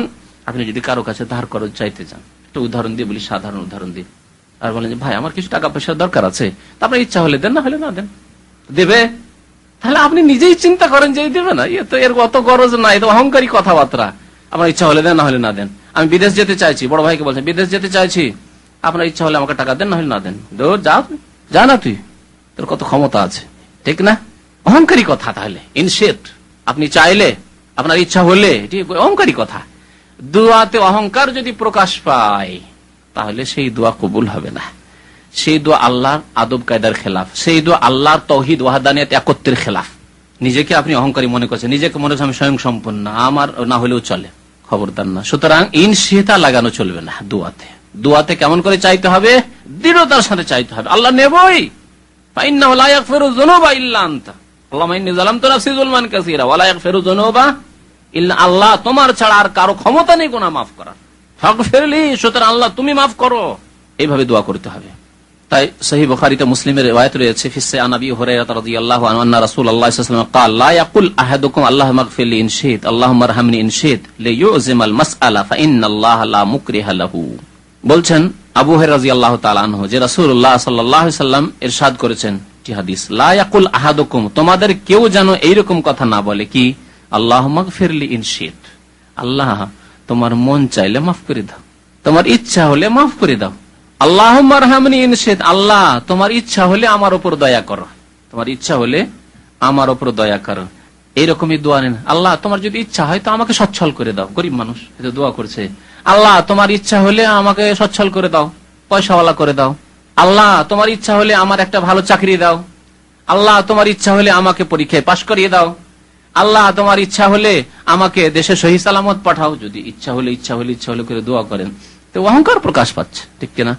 আপনি যদি কারো কাছে ধার খরচ চাইতে চান, একটা উদাহরণ দিয়ে বলি, সাধারণ উদাহরণ দিয়ে, আর বলেন যে ভাই আমার কিছু টাকা পয়সার দরকার আছে, তারপরে ইচ্ছা হলে দেন, না হলে না দেন, দেবে? তাহলে আপনি নিজেই চিন্তা করেন যে দেবে না, তো এর অত গরজ নাই, তো অহংকারী কথাবার্তা। আপনার ইচ্ছা হলে দেন, না হলে না দেন। আমি বিদেশ যেতে চাইছি, বড় ভাইকে বলছেন বিদেশ যেতে চাইছি, আপনার ইচ্ছা হলে আমাকে টাকা দেন, না হলে না দেন। যা না তুই, তোর কত ক্ষমতা আছে, ঠিক না? অহংকারী কথা। তাহলে ইনশেট, আপনি চাইলে, আপনার ইচ্ছা হলে, এটি অহংকারী কথা। দোয়াতে অহংকার যদি প্রকাশ পায় তাহলে সেই দোয়া কবুল হবে না। সেই দোয়া আল্লাহর আদব কায়দার খেলাফ, সেই দোয়া আল্লাহর তৌহিদ ওয়াহদানিয়ত একত্রের খেলাফ। নিজেকে আপনি অহংকারী মনে করছেন, নিজেকে মনে করছেন আমি স্বয়ং সম্পূর্ণ, আমার না হলেও চলে, খবরদার না। সুতরাং ইনশিতা লাগানো চলবে না দোয়াতে। দোয়াতে কেমন করে চাইতে হবে? দৃঢ়তার সাথে চাইতে হবে, আল্লাহ নেবই। ফাইন্নাহু লা ইয়াগফিরু যুনুবা ইল্লা আনতা, আল্লাহুম্মা ইন্নী যালামতু নাফসি যুলমান কাসীরা ওয়া লা ইয়াগফিরু যুনুবা ইল্লা, আল্লাহ তোমার ছাড়া আর কারো ক্ষমতা নেই গুনাহ মাফ করার, ফাগফিরলি, সুতরাং আল্লাহ তুমি মাফ করো। এইভাবে দোয়া করতে হবে। তাই সহিহ বুখারীতে মুসলিমের রিওয়ায়াত রয়েছে, ফিসে আন আবি হুরায়রা রাদিয়াল্লাহু আনহু আন্না রাসূলুল্লাহ সাল্লাল্লাহু আলাইহি ওয়াসাল্লাম قال لا يقول احدكم اللهم اغفر لي ان شئت اللهم ارحمني ان شئت ليعظم المسألة فإن الله لا مكره له। বলছেন আবু হুরায়রা রাদিয়াল্লাহু তাআলা আনহু যে রাসূলুল্লাহ সাল্লাল্লাহু আলাইহি ওয়াসাল্লাম ইরশাদ করেছেন, কি হাদিস, লা ইয়াকুল আহাদুকুম, তোমাদের কেউ যেন এইরকম কথা না বলে, কি আল্লাহুম্মা গফিরলি ইন শিত, আল্লাহ তোমার মন চাইলে মাফ করে দাও, তোমার ইচ্ছা হলে মাফ করে দাও। আল্লাহুম্মা আরহামনি ইন শিত, আল্লাহ তোমার ইচ্ছা হলে আমার উপর দয়া করো, তোমার ইচ্ছা হলে আমার উপর দয়া করো। এইরকমই দোয়া নেন, আল্লাহ তোমার যদি ইচ্ছা হয় তো আমাকে সচ্ছল করে দাও। গরিব মানুষ এটা দোয়া করছে, আল্লাহ তোমার ইচ্ছা হলে আমাকে সচ্ছল করে দাও, পয়সাওয়ালা করে দাও। আল্লাহ তোমার ইচ্ছা হলে আমার একটা ভালো চাকরি দাও। আল্লাহ তোমার ইচ্ছা হলে আমাকে পরীক্ষায় পাশ করিয়ে দাও। আল্লাহ তোমার ইচ্ছা হলে আমাকে দেশে সহি সালামত পাঠাও। যদি ইচ্ছা হলে ইচ্ছা হলে ইচ্ছা হলে করে দোয়া করেন তো অহংকার প্রকাশ পাচ্ছে, ঠিক কিনা?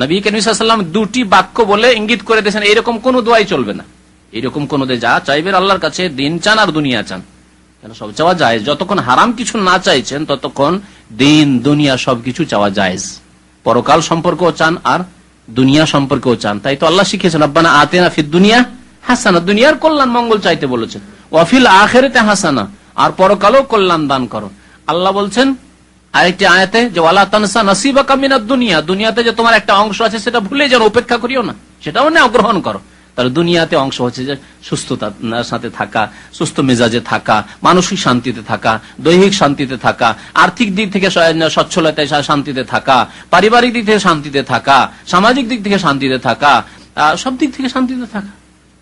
নবী করিম সাল্লাল্লাহু আলাইহি ওয়াসাল্লাম দুটি বাক্য বলে ইঙ্গিত করে দিয়েছেন এরকম কোন দোয়াই চলবে না। এরকম কোন যা চাইবেন আল্লাহর কাছে, দিন চান আর দুনিয়া চান, কেন সব চাওয়া যায়। যতক্ষণ হারাম কিছু না চাইছেন ততক্ষণ দিন দুনিয়া সবকিছু চাওয়া যায়। পরকাল সম্পর্কেও চান আর দুনিয়া সম্পর্কেও চান। তাই তো আল্লাহ শিখিয়েছেন রব্বানা আতিনা ফিদ দুনিয়া হাসানা, দুনিয়ার কল্যাণ মঙ্গল চাইতে বলেছেন, ওয়া ফিল আখিরাতি হাসানা, আর পরকালও কল্যাণ দান করো। আল্লাহ বলছেন আরেকটি আয়াতে যে ওয়ালা তানসা নাসিবাকা মিনাদ দুনিয়া, দুনিয়াতে যে তোমার একটা অংশ আছে সেটা ভুলে যেন, উপেক্ষা করিও না, সেটাও নাও, গ্রহণ করো। তাহলে দুনিয়াতে অংশ হচ্ছে যে সুস্থতার সাথে থাকা, সুস্থ মেজাজে থাকা, মানসিক শান্তিতে থাকা, দৈহিক শান্তিতে থাকা, আর্থিক দিক থেকে সচ্ছলতায় শান্তিতে থাকা, পারিবারিক দিক থেকে শান্তিতে থাকা, সামাজিক দিক থেকে শান্তিতে থাকা, সব দিক থেকে শান্তিতে থাকা।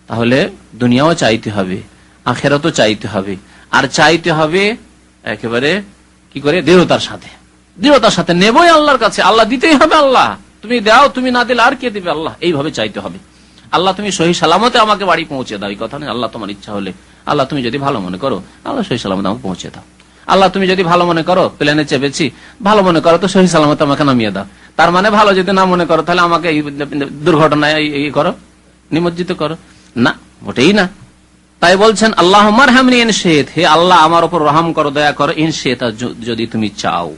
তাহলে দুনিয়াও চাইতে হবে, আখেরাতও চাইতে হবে, আর চাইতে হবে একেবারে কি করে? দৃঢ়তার সাথে। দৃঢ়তার সাথে নেবই আল্লাহর কাছে, আল্লাহ দিতেই হবে। আল্লাহ তুমি দাও, তুমি না দিলে আর কে দিবে? আল্লাহ, এইভাবে চাইতে হবে। আল্লাহ তুমি সহি সালামতে আমাকে বাড়ি পৌঁছে দাও, এই কথা নেই। আল্লাহ তোমার ইচ্ছা হলে, আল্লাহ তুমি যদি ভালো মনে করো, আল্লাহ সহি সালামতে আমাকে পৌঁছে দাও। আল্লাহ তুমি যদি ভালো মনে করো, প্লেনে চেপেছি, ভালো মনে করো তো সহি সালামতে আমাকে নামিয়ে দাও। তার মানে ভালো যদি না মনে করো তাহলে আমাকে দুর্ঘটনায় করো, নিমজ্জিত করো, না, মোটেই না। তাই বলছেন আল্লাহুম্মা আরহামনি ইন শিত, হে আল্লাহ আমার উপর রহম করো, দয়া করো, ইন শিত, যদি তুমি চাও।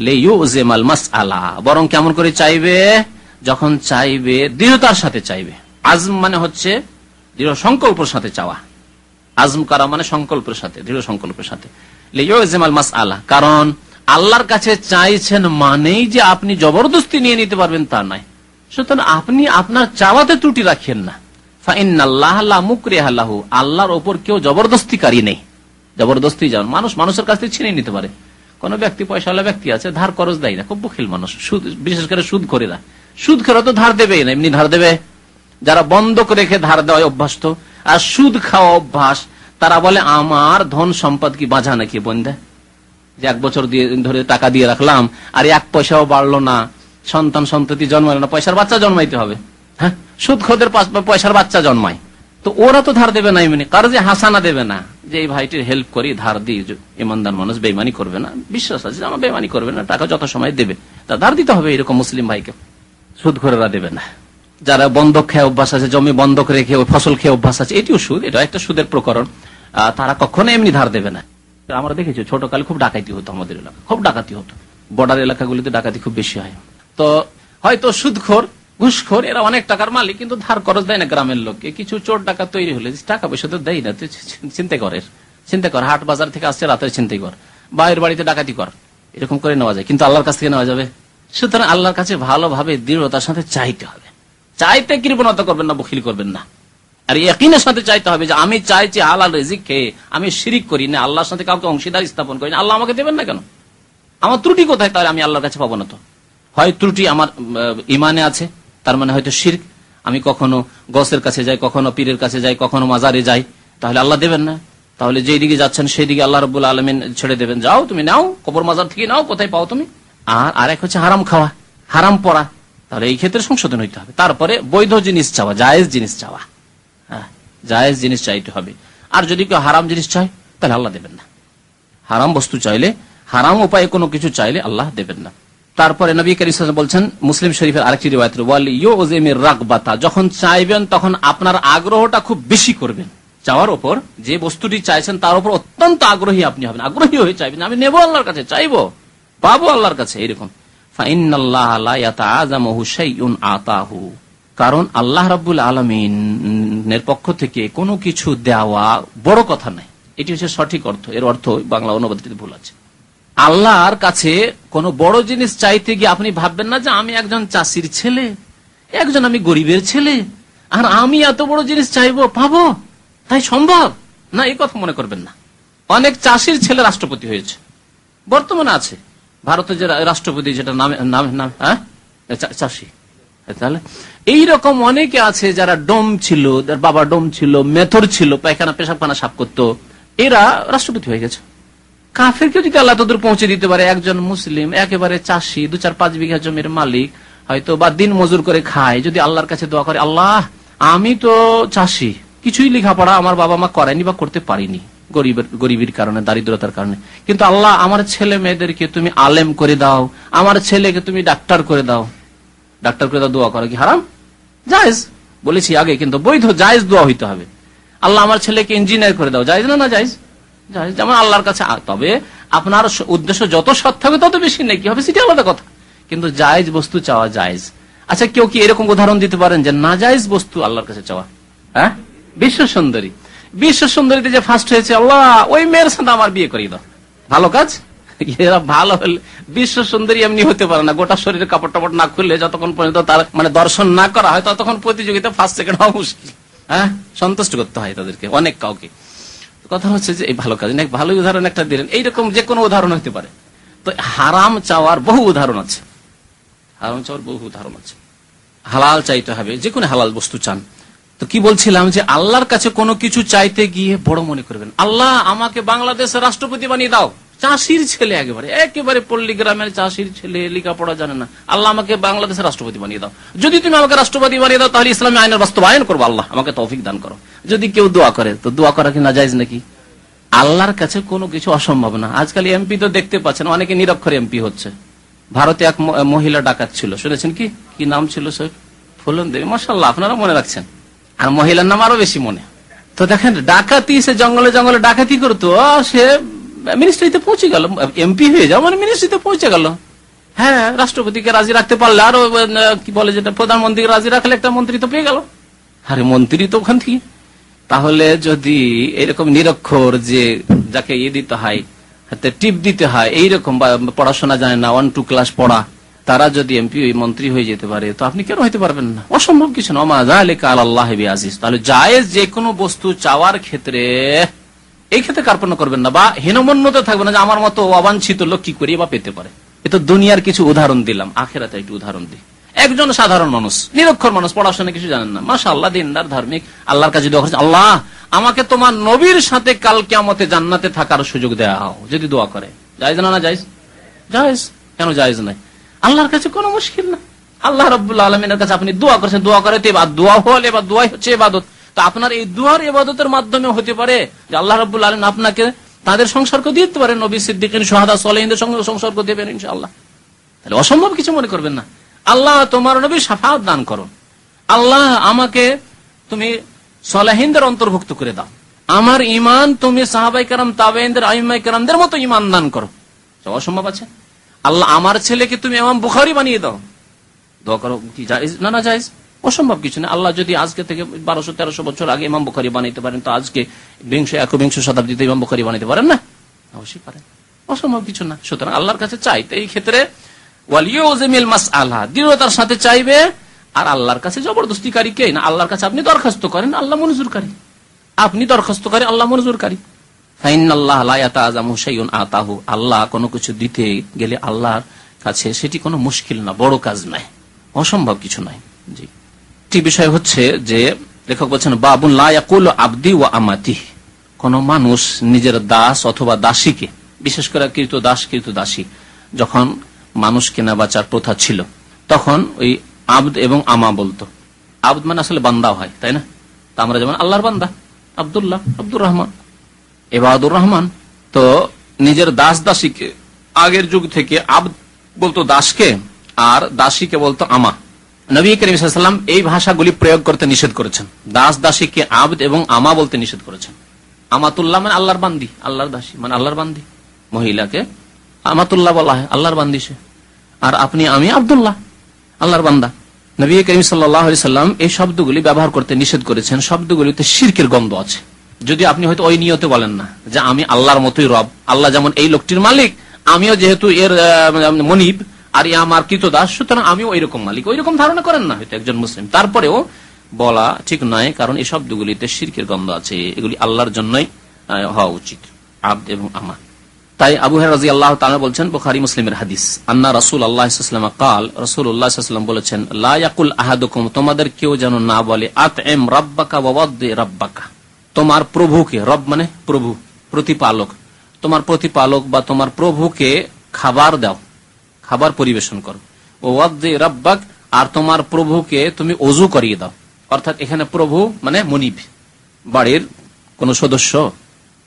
লিইউজিমাল মাসআলা, বরং কেমন করে চাইবে? যখন চাইবে দৃঢ়তার সাথে চাইবে। আজম মানে হচ্ছে দৃঢ় সংকল্পের সাথে চাওয়া, আজম করা মানে সংকল্পের সাথে, দৃঢ় সংকল্পের সাথে। লিইউজিমাল মাসআলা, কারণ আল্লাহর কাছে চাইছেন মানেই যে আপনি জবরদস্তি নিয়ে নিতে পারবেন তা নয়। সুতরাং আপনি আপনার চাওয়াতে ত্রুটি রাখেন না। ফাইন্নাল্লাহা লা মুকরিহা লাহু, আল্লাহর ওপর কেউ জবরদস্তিকারী নেই। জবরদস্তি যেমন মানুষ কাছ থেকে ছিনিয়ে নিতে পারে। কোন ব্যক্তি, পয়সাওয়ালা ব্যক্তি আছে, ধার খরচ দেয় না, খুব বখিল মানুষ, বিশেষ করে সুদ খোরেরা। সুদ খোরা তো ধার দেবেই না, এমনি ধার দেবে। যারা বন্ধক রেখে ধার দেওয়া অভ্যস্ত আর সুদ খাওয়া অভ্যাস, তারা বলে আমার ধন সম্পদ কি বাঁধা নাকি বন্ধে, যে 1 বছর ধরে টাকা দিয়ে রাখলাম আর 1 পয়সাও বাড়লো না, সন্তান সন্ততি জন্মালো না, পয়সার বাচ্চা জন্মাইতে হবে। হ্যাঁ, সুদ খোদের পয়সার বাচ্চা জন্মায়, তো ওরা তো ধার দেবে না, এমনি কারজে হাসানা দেবে না, যে এই ভাইটির হেল্প করি, ধার দিই, ইমানদার মানুষ, বেইমানি করবে না, বিশ্বাস আছে আমার বেইমানি করবে না, টাকা যত সময় দেবে তা ধার দিতে হবে। এরকম মুসলিম ভাইকে সুদ খোরেরা দেবে না। যারা বন্ধক খেয়ে অভ্যাস আছে, জমি বন্ধক রেখে ফসল খেয়ে অভ্যাস আছে, এটিও সুদ, এটা একটা সুদের প্রকরণ, তারা কখনো এমনি ধার দেবে না। আমরা দেখেছি ছোটকালে খুব ডাকাতি হতো, আমাদের এলাকা খুব ডাকাতি হতো, বর্ডার এলাকাগুলিতে ডাকাতি খুব বেশি হয়। তো হয়তো সুদখোর, ঘুষখোর, এরা অনেক টাকার মালিক, কিন্তু ধার খরচ দেয় না গ্রামের লোককে। কিছু চোর ডাকাত তৈরি হলে টাকা পয়সা তো দেয় না, চিন্তা কর, হাট বাজার থেকে আসছে, রাতের চিন্তা কর, বাইরের বাড়িতে ডাকাতি কর, এরকম করে নেওয়া যায়, কিন্তু আল্লাহর কাছ থেকে নেওয়া যাবে? সুতরাং আল্লাহর কাছে ভালোভাবে দৃঢ়তার সাথে চাইতে হবে। চাইতে কৃপণতা করবেন না, বখিল করবেন না। আর ইয়াকিনের সাথে চাইতে হবে যে আমি চাইছি হালাল রিজিক খেয়ে, আমি শিরিক করি না, আল্লাহর সাথে কাউকে অংশীদার স্থাপন করি না, আল্লাহ আমাকে দেবেন না কেন? আমার ত্রুটি কোথায়? তাহলে আমি আল্লাহর কাছে পাবো না। তো হয় ত্রুটি আমার ইমানে আছে, তার মানে হয়তো শিরক, আমি কখনো গসের কাছে যাই, কখনো পীরের কাছে যাই, কখনো মাজারে যাই, তাহলে আল্লাহ দেবেন না। তাহলে যেই দিকে যাচ্ছেন সেই দিকে আল্লাহ রাব্বুল আলামিন ছেড়ে দেবেন, যাও তুমি নাও, কবর মাজার থেকে নাও, কোথায় পাও তুমি। আর এক হচ্ছে হারাম খাওয়া, হারাম পড়া, তাহলে এই ক্ষেত্রে সংশোধন হইতে হবে। তারপরে বৈধ জিনিস চাওয়া, জায়েজ জিনিস চাওয়া, হ্যাঁ জায়েজ জিনিস চাইতে হবে। আর যদি কেউ হারাম জিনিস চায় তাহলে আল্লাহ দেবেন না। হারাম বস্তু চাইলে, হারাম উপায়ে কোনো কিছু চাইলে আল্লাহ দেবেন না। তারপরে নবী কারীম সাল্লাল্লাহু আলাইহি ওয়াসাল্লাম বলছেন, মুসলিম শরীফের আরেকটি রিওয়ায়াত, ওয়াল ইউযিমির রাগবাতা, যখন চাইবেন তখন আপনার আগ্রহটা খুব বেশি করবেন। চাওয়ার উপর, যে বস্তুটি চাইছেন তার উপর অত্যন্ত আগ্রহী আপনি হবেন, আগ্রহী হয়ে চাইবেন, আমি নেবো আল্লাহর কাছে, চাইবো পাবো আল্লাহর কাছে, এরকম। ফাইন্নাল্লাহা লা ইয়াতাআযামুহু শাইউন আতাহু, কারণ আল্লাহ রাব্বুল আলামিনের পক্ষ থেকে কোনো কিছু দেওয়া বড় কথা নাই। এটি হচ্ছে সঠিক অর্থ, এর অর্থ বাংলা অনুবাদটিতে ভুল আছে। আল্লাহর কাছে কোনো বড় জিনিস চাইতে গিয়ে আপনি ভাববেন না যে আমি একজন চাষির ছেলে, একজন আমি গরিবের ছেলে, আর আমি এত বড় জিনিস চাইবো পাবো, তাই সম্ভব না, এই কথা মনে করবেন না। অনেক চাষির ছেলে রাষ্ট্রপতি হয়েছে, বর্তমানে আছে ভারতের যে রাষ্ট্রপতি, যেটা নাম চাষি। তাহলে এইরকম অনেকে আছে যারা ডোম ছিল, যার বাবা ডোম ছিল, মেথর ছিল, পায়খানা পেশাবখানা সাফ করতো, এরা রাষ্ট্রপতি হয়ে গেছে। কাফেরকে যদি আল্লাহ তোদের পৌঁছে দিতে পারে, একজন মুসলিম একেবারে চাষি, 2-4-5 বিঘা জমির মালিক হয়তো, বা দিন মজুর করে খায়, যদি আল্লাহর কাছে দোয়া করে, আল্লাহ আমি তো চাষি, কিছুই লেখাপড়া আমার বাবা মা করেনি বা করতে পারিনি গরিবের কারণে, দারিদ্রতার কারণে, কিন্তু আল্লাহ আমার ছেলে মেয়েদেরকে তুমি আলেম করে দাও, আমার ছেলেকে তুমি ডাক্তার করে দাও, ডাক্তার করে দাও, দোয়া করা কি হারাম? জায়েজ, বলেছি আগে, কিন্তু বৈধ জায়েজ দোয়া হইতে হবে। আল্লাহ আমার ছেলেকে ইঞ্জিনিয়ার করে দাও, জায়েজ না? না জায়েজ, যেমন আল্লাহর কাছে। তবে আপনার উদ্দেশ্য যত সৎ থাকবে তত বেশি নেকি হবে, সেটা আলাদা কথা, কিন্তু জায়েজ বস্তু চাওয়া জায়েজ। আচ্ছা, কেউ কি এরকম উদাহরণ দিতে পারেন যে না জায়েজ বস্তু আল্লাহর কাছে চাওয়া? হ্যাঁ, বিশ্ব সুন্দরী, বিশ্ব সুন্দরীতে যে ফার্স্ট হয়েছে, আল্লাহ ওই মেয়ের সাথে আমার বিয়ে করিয়ে দাও। ভালো কাজ, এরা ভালো হলে বিশ্ব সুন্দরী এমনি হতে পারে না, গোটা শরীরে কাপড় টাপড় না খুললে যতক্ষণ পর্যন্ত তার মানে দর্শন না করা হয়, ততক্ষণ প্রতিযোগিতা ফার্স্ট সেকেন্ড হওয়া মুশকিল। হ্যাঁ, সন্তুষ্ট করতে হয় তাদেরকে, অনেক কাউকে। কথা হচ্ছে যে এই ভালো কাজ, ভালো উদাহরণ একটা দিলেন, এইরকম যে কোনো উদাহরণ হতে পারে। তো হারাম চাওয়ার বহু উদাহরণ আছে, হারাম চাওয়ার বহু উদাহরণ আছে। হালাল চাইতে হবে, যে কোনো হালাল বস্তু চান। তো কি বলছিলাম, যে আল্লাহর কাছে কোনো কিছু চাইতে গিয়ে বড় মনে করবেন, আল্লাহ আমাকে বাংলাদেশের রাষ্ট্রপতি বানিয়ে দাও, চাষির ছেলে, একেবারে পল্লী গ্রামের চাষির ছেলে, লেখাপড়া জানে না, আল্লাহ আমাকে বাংলাদেশের রাষ্ট্রপতি বানিয়ে দাও। যদি তুমি আমাকে রাষ্ট্রপতি বানিয়ে দাও তাহলে ইসলামী আইনের বাস্তবায়ন করবো, আল্লাহ আমাকে তৌফিক দান করো। যদি কেউ দোয়া করে, তো দোয়া করা কি নাজায়েজ নাকি? আল্লাহর কাছে কোনো কিছু অসম্ভব না। আজকাল এমপি তো দেখতে পাচ্ছেন, অনেকে নিরক্ষর এমপি হচ্ছে। ভারতে এক মহিলা ডাকাত ছিল, শুনেছেন কি নাম ছিল? ফুলন দেবী। মাশাআল্লাহ, আপনারা মনে রাখছেন, আর মহিলার নাম আরো বেশি মনে। তো দেখেন, ডাকাতি, সে জঙ্গলে জঙ্গলে ডাকাতি করতো, সে মিনিস্ট্রিতে পৌঁছে গেল, এমপি হয়ে যাও মানে মিনিস্ট্রিতে পৌঁছে গেল। হ্যাঁ, রাষ্ট্রপতিকে রাজি রাখতে পারলে, আরো কি বলে যেটা, প্রধানমন্ত্রীকে রাজি রাখলে একটা মন্ত্রী তো পেয়ে গেল। আরে মন্ত্রী তো ওখান থেকে। তাহলে যদি এরকম নিরক্ষর, যে যাকে দিতে হয়, হাতে টিপ দিতে হয়, এইরকম পড়াশোনা জানে না, 1-2 ক্লাস পড়া, তারা যদি এমপি মন্ত্রী হয়ে যেতে পারে, তো আপনি কেন হইতে পারবেন না? অসম্ভব কিছু না। ওমা যালিকা আলাল্লাহি বিআজিজ। তাহলে জায়েজ যে কোনো বস্তু চাওয়ার ক্ষেত্রে এই ক্ষেত্রে কার্পণ্য করবেন না, বা হীনমন্যতা থাকবে না যে আমার মতো অবাঞ্ছিত লোক কি করি বা পেতে পারে। এ তো দুনিয়ার কিছু উদাহরণ দিলাম, আখিরাতে একটু উদাহরণ দিই। একজন সাধারণ মানুষ, নিরক্ষর মানুষ, পড়াশোনা কিছু জানেন না, মাশাআল্লাহ দিনদার ধার্মিক, আল্লাহর কাছে দোয়া করছে, আল্লাহ আমাকে তোমার নবীর সাথে কাল কিয়ামতে জান্নাতে থাকার সুযোগ দেওয়া, যদি দোয়া করে, জায়েজ না? না জায়েজ, জায়েজ। কেন জায়েজ নাই? আল্লাহর কাছে কোনো মুশকিল না। আল্লাহ রাব্বুল আলামিনের কাছে আপনি দোয়া করছেন, দোয়া করে তো এবার দোয়া হলে, এবার দোয়াই হচ্ছে ইবাদত। তো আপনার এই দুয়ার ইবাদতের মাধ্যমে হতে পারে যে আল্লাহ রাব্বুল আলামিন আপনাকে তাদের সংসর্গ দিয়ে দিতে পারেন, নবী সিদ্দিকিন শুহাদা সালেহিনদের সঙ্গে সংসর্গ দেবেন ইনশাআল্লাহ। তাহলে অসম্ভব কিছু মনে করবেন না। আল্লাহ তোমার নবী শাফাআত দান করো, আল্লাহ আমাকে তুমি সালেহিনদের অন্তর্ভুক্ত করে দাও, আমার ঈমান তুমি সাহাবায়ে কেরাম, তাবেঈনদের, আইম্মায়ে কেরামদের মতো ঈমান দান করো। অসম্ভব আছে? আল্লাহ আমার ছেলেকে তুমি ইমাম বুখারী বানিয়ে দাও, দোয়া করো, কি জায়েজ না? না জায়েজ, অসম্ভব কিছু না। আল্লাহ যদি আজকে থেকে 1200-1300 বছর আগে ইমাম বুখারী বানাইতে পারেন, তো আজকে 21 শতাব্দীতে ইমাম বুখারী বানাইতে পারেন না? অবশ্যই পারেন। অসম্ভব কিছু না। সুতরাং আল্লাহর কাছে চাইতে এই ক্ষেত্রে ওয়ালিউযমিল মাসআলা, দৃঢ়তার সাথে চাইবে। আর আল্লাহর কাছে জবরদস্তিকারী কে না, আল্লাহর কাছে আপনি দরখাস্ত করেন, আল্লাহ মঞ্জুরকারী। আপনি দরখাস্ত করেন, আল্লাহ মঞ্জুরকারী। ফাইনাল্লাহ লা ইয়াতাআযামু শাইউন আতাহু, আল্লাহ কোনো কিছু দিতে গেলে আল্লাহর কাছে সেটি কোনো মুশকিল না, বড় কাজ নাই, অসম্ভব কিছু নাই। জি, একটি বিষয় হচ্ছে যে লেখক বলছেন বাবুন লা ইয়াকুলু আবদি ওয়া আমাতি, কোন মানুষ নিজের দাস অথবা দাসীকে, বিশেষ করে কৃত দাস কৃত দাসী, যখন মানুষ কেনা বেচার প্রথা ছিল তখন ওই আবদ এবং আমা বলতো। আবদ মানে আসলে বান্দা হয়, তাই না? তা আমরা যেমন আল্লাহর বান্দা আব্দুল্লাহ, আব্দুর রহমান, ইবাদুর রহমান। তো নিজের দাস দাসীকে আগের যুগ থেকে আবদ বলতো দাসকে, আর দাসীকে বলতো আমা। নবী করিম সাল্লাল্লাহু আলাইহি ওয়াসাল্লাম এই ভাষাগুলি প্রয়োগ করতে নিষেধ করেছেন। দাস দাসীকে আবদ এবং আমা বলতে নিষেধ করেছেন। আমাতুল্লাহ মানে আল্লাহর বান্দি, আল্লাহর দাসী মানে আল্লাহর বান্দি। মহিলাকে আমাতুল্লাহ বলা হয়, আল্লাহর বান্দি সে। আর আপনি আমি আব্দুল্লাহ, আল্লাহর বান্দা। নবী করিম সাল্লাল্লাহু আলাইহি ওয়াসাল্লাম এই শব্দগুলি ব্যবহার করতে নিষেধ করেছেন। শব্দগুলিতে শিরকের গন্ধ আছে। যদি আপনি হয়তো ওই নিয়তে বলেন না যে আমি আল্লাহর মতোই রব, আল্লাহ যেমন এই লোকটির মালিক, আমিও যেহেতু এর মনিব আর এ আমার কৃতদাস, সুতরাং আমিও ওইরকম মালিক, ওইরকম ধারণা করেন না হয়তো একজন মুসলিম। তারপরেও বলা ঠিক নয়, কারণ এই শব্দগুলিতে শিরকের গন্ধ আছে। এগুলি আল্লাহর জন্যই হওয়া উচিত, আবদ এবং আমা। তাই আবু হুরায়রা রাদিয়াল্লাহু তাআলা বলছেন, বুখারী মুসলিমের হাদিস, আন্না রাসূলুল্লাহ সাল্লাল্লাহু আলাইহি ওয়াসাল্লাম قال, রাসূলুল্লাহ সাল্লাল্লাহু আলাইহি ওয়াসাল্লাম বলেছেন, লা ইয়াকুল আহাদুকুম, তোমাদের কেউ যেন না বলে, আত'ইম রাব্বাকা ওয়া ওয়াদ্দি রাব্বাকা, তোমার প্রভুকে, রব মানে প্রভু, প্রতিপালক, তোমার প্রতিপালক বা তোমার প্রভুকে খাবার দাও, খাবার পরিবেশন করো। ওয়াদ্দি রাব্বাক, আর তোমার প্রভুকে তুমি ওযু করিয়ে দাও। অর্থাৎ এখানে প্রভু মানে মনিব, বাড়ির কোন সদস্য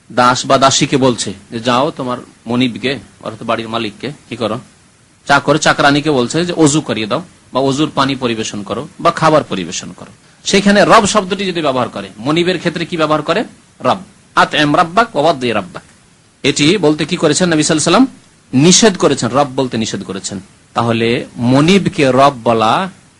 দাস বা দাসীকে বলছে যে যাও তোমার মনিবকে অর্থাৎ বাড়ির মালিককে কি করো, চাকর চাকরানিকে বলছে যে ওযু করিয়ে দাও বা ওযুর পানি পরিবেশন করো বা খাবার পরিবেশন করো। সেখানে রব শব্দটি যদি ব্যবহার করে, মনিবের ক্ষেত্রে কি ব্যবহার করে? রব। আত'ইম রাব্বাক ওয়া ওয়াদ্দি রাব্বাক, এটি বলতে কি করেছেন নবী সাল্লাল্লাহু আলাইহি ওয়াসাল্লাম? নিষেধ করেছেন, রব বলতে নিষেধ করেছেন। তাহলে মনিবকে রব বলা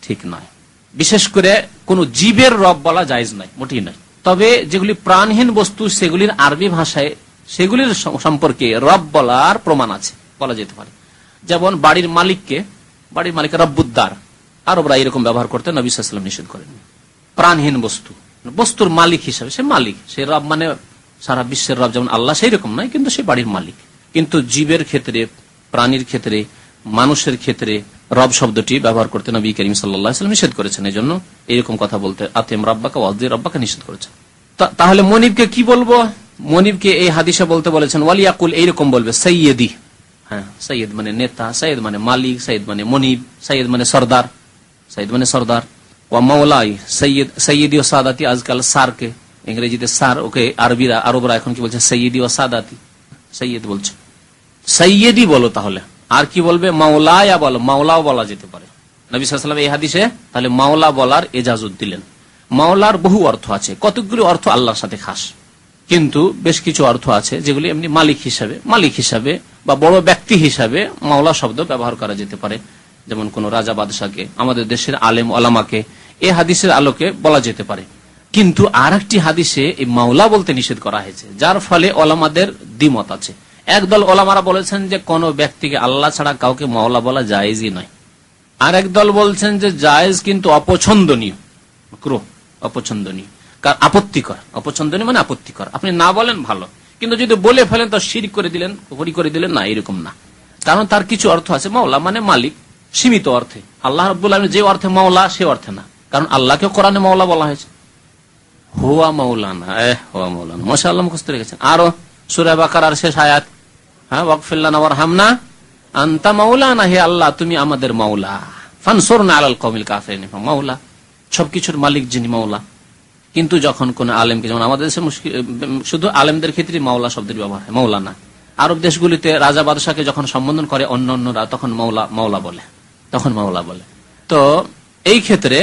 ঠিক নয়। বিশেষ করে কোন জীবের রব বলা জায়েজ নয়, মোটেই নয়। তবে যেগুলি প্রাণহীন বস্তু সেগুলির আরবি ভাষায় সেগুলির সম্পর্কে রব বলার প্রমাণ আছে, বলা যেতে পারে। যেমন বাড়ির মালিককে, বাড়ির মালিক রব্বুদ্দার, আরবরা এরকম ব্যবহার করতে নবী সাল্লাল্লাহু আলাইহি ওয়াসাল্লাম নিষেধ করেন। প্রাণহীন বস্তু, বস্তুর মালিক হিসাবে সে মালিক, সে রব মানে সারা বিশ্বের রব যেমন আল্লাহ সেই রকম নয়, কিন্তু সে বাড়ির মালিক। কিন্তু জীবের ক্ষেত্রে, প্রাণীর ক্ষেত্রে, মানুষের ক্ষেত্রে রব শব্দটি ব্যবহার করতে নবী করিম সাল্লাল্লাহু আলাইহি ওয়াসাল্লাম নিষেধ করেছেন। এই জন্য এরকম কথা বলতে আত'ইম রাব্বাকা ওয়া ওয়াদ্দি রাব্বাকা নিষেধ করেছেন। তাহলে মনিবকে কি বলবো? মনিবকে এই হাদিসে বলতে বলেছেন ওয়ালিয়াকুল, এইরকম বলবে সাইয়্যিদি। হ্যাঁ, সাইয়্যিদ মানে নেতা, সাইয়্যিদ মানে মালিক, সাইয়্যিদ মানে মনিব, সাইয়্যিদ মানে সরদার, সাইয়্যিদ মানে সরদার। ওয়া মাওলাই, সাইয়্যিদ, সাইয়্যিদি ও সাদাতি, আজকাল সারকে ইংরেজিতে সার, ওকে আরবরা এখন কি বলছে? সাইয়্যিদি ও সাদাতি, সাইয়্যিদ বলছে। সাইয়্যিদি বলো তাহলে। আর কি বলবে? মাওলায়া বলো, মাওলাও বলা যেতে পারে। নবী সাল্লাল্লাহু আলাইহি ওয়াসাল্লাম এই হাদিসে তাহলে মাওলা বলার ইজাজত দিলেন। মাওলার বহু অর্থ আছে, কতগুলো অর্থ আল্লাহর সাথে খাস, কিন্তু বেশ কিছু অর্থ আছে যেগুলি এমনি মালিক হিসাবে বা বড় ব্যক্তি হিসাবে মাওলা শব্দ ব্যবহার করা যেতে পারে। যেমন কোন রাজা বাদশাকে, আমাদের দেশের আলেম ওলামাকে এই হাদিসের আলোকে বলা যেতে পারে। কিন্তু আর একটি হাদিসে এই মাওলা বলতে নিষেধ করা হয়েছে, যার ফলে ওলামাদের দ্বিমত আছে। একদল ওলামারা বলেছেন যে কোন ব্যক্তিকে আল্লাহ ছাড়া কাউকে মাওলা বলা জায়েজই নয়। আর একদল বলছেন যে জায়েজ কিন্তু অপছন্দনীয়, অপছন্দনীয়, কারণ আপত্তিকর। অপছন্দনীয় মানে আপত্তিকর, আপনি না বলেন ভালো, কিন্তু যদি বলে ফেলেন তো শিরক করে দিলেন, কুফরি করে দিলেন, না, এরকম না। কারণ তার কিছু অর্থ আছে। মাওলা মানে মালিক, সীমিত অর্থে। আল্লাহ রাব্বুল আলামিন যে অর্থে মাওলা সে অর্থে না, কারণ আল্লাহকে কোরআনে মাওলা বলা হয়েছে, হুয়া মাওলানা, হুয়া মাওলানা। মাশাআল্লাহ, মুখস্থ রেখেছেন। আরো সূরা বাকারার শেষ আয়াত, হ্যাঁ, ওয়াগফির লানা ওয়ারহামনা আনতা মাওলানা, হে আল্লাহ তুমি আমাদের মাওলা, ফানসুরনা আলাল কওমিল কাফিরিন। মাওলা সবকিছুর মালিক যিনি, মাওলা। কিন্তু যখন কোন আলেমকে, যেমন আমাদের দেশে শুধু আলেমদের ক্ষেত্রে মাওলা শব্দের ব্যবহার হয়, মাওলানা। আরব দেশগুলিতে রাজা বাদশাকে যখন সম্বোধন করে অন্যরা, তখন মাওলা বলে। তো এই ক্ষেত্রে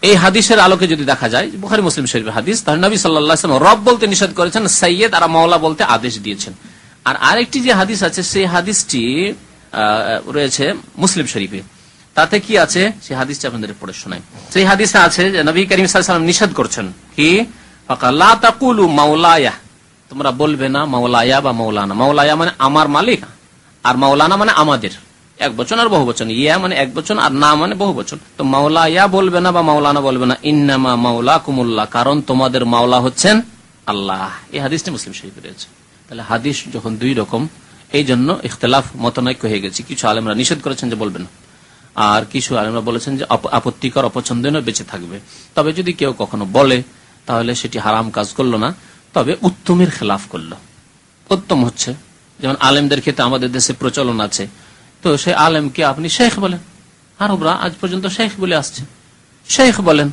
এই হাদিসের আলোকে যদি দেখা যায়, বুখারী মুসলিম শরীফের হাদিস, তাহলে নবী সাল্লাল্লাহু আলাইহি ওয়াসাল্লাম রব বলতে নিষেধ করেছেন, সাইয়্যিদ আর মাওলা বলতে আদেশ দিয়েছেন। আর আরেকটি যে হাদিস আছে, সেই হাদিসটি রয়েছে মুসলিম শরীফে। তাতে কি আছে সেই হাদিসটি আপনাদের পড়ে শোনাই। সেই হাদিসে আছে যে নবী করিম সাল্লাল্লাহু আলাইহি ওয়াসাল্লাম নিষেধ করছেন কি, লা তাকুলু মাওলায়া, তোমরা বলবে না মাওলায়া বা মাওলানা। মাওলায়া মানে আমার মালিক, আর মাওলানা মানে আমাদের, এক বচন আর বহু বচন, ইয়া মানে এক বচন আর না মানে বহু বচন। তো মাওলা ইয়া বলবে না বা মাওলানা বলবে না, ইন্নামা মাওলাকুমুল্লাহ, কারণ তোমাদের মাওলা হচ্ছেন আল্লাহ। এই হাদিসটি মুসলিম শরীফে রয়েছে। তাহলে হাদিস যখন দুই রকম, এই জন্য ইখতিলাফ মতনৈক্য হয়ে গেছে। কিছু আলেমরা নিষেধ করেছেন যে বলবেন, আর কিছু আলেমরা বলেছেন যে আপত্তিকর অপছন্দনীয় বেঁচে থাকবে। তবে যদি কেউ কখনো বলে তাহলে সেটি হারাম কাজ করলো না, তবে উত্তমের খেলাফ করলো। উত্তম হচ্ছে, যেমন আলেমদের ক্ষেত্রে আমাদের দেশে প্রচলন আছে, তো সেই আলেমকে আপনি শেখ বলেন। আরবরা আজ পর্যন্ত শেখ বলে আসছে, শেখ বলেন,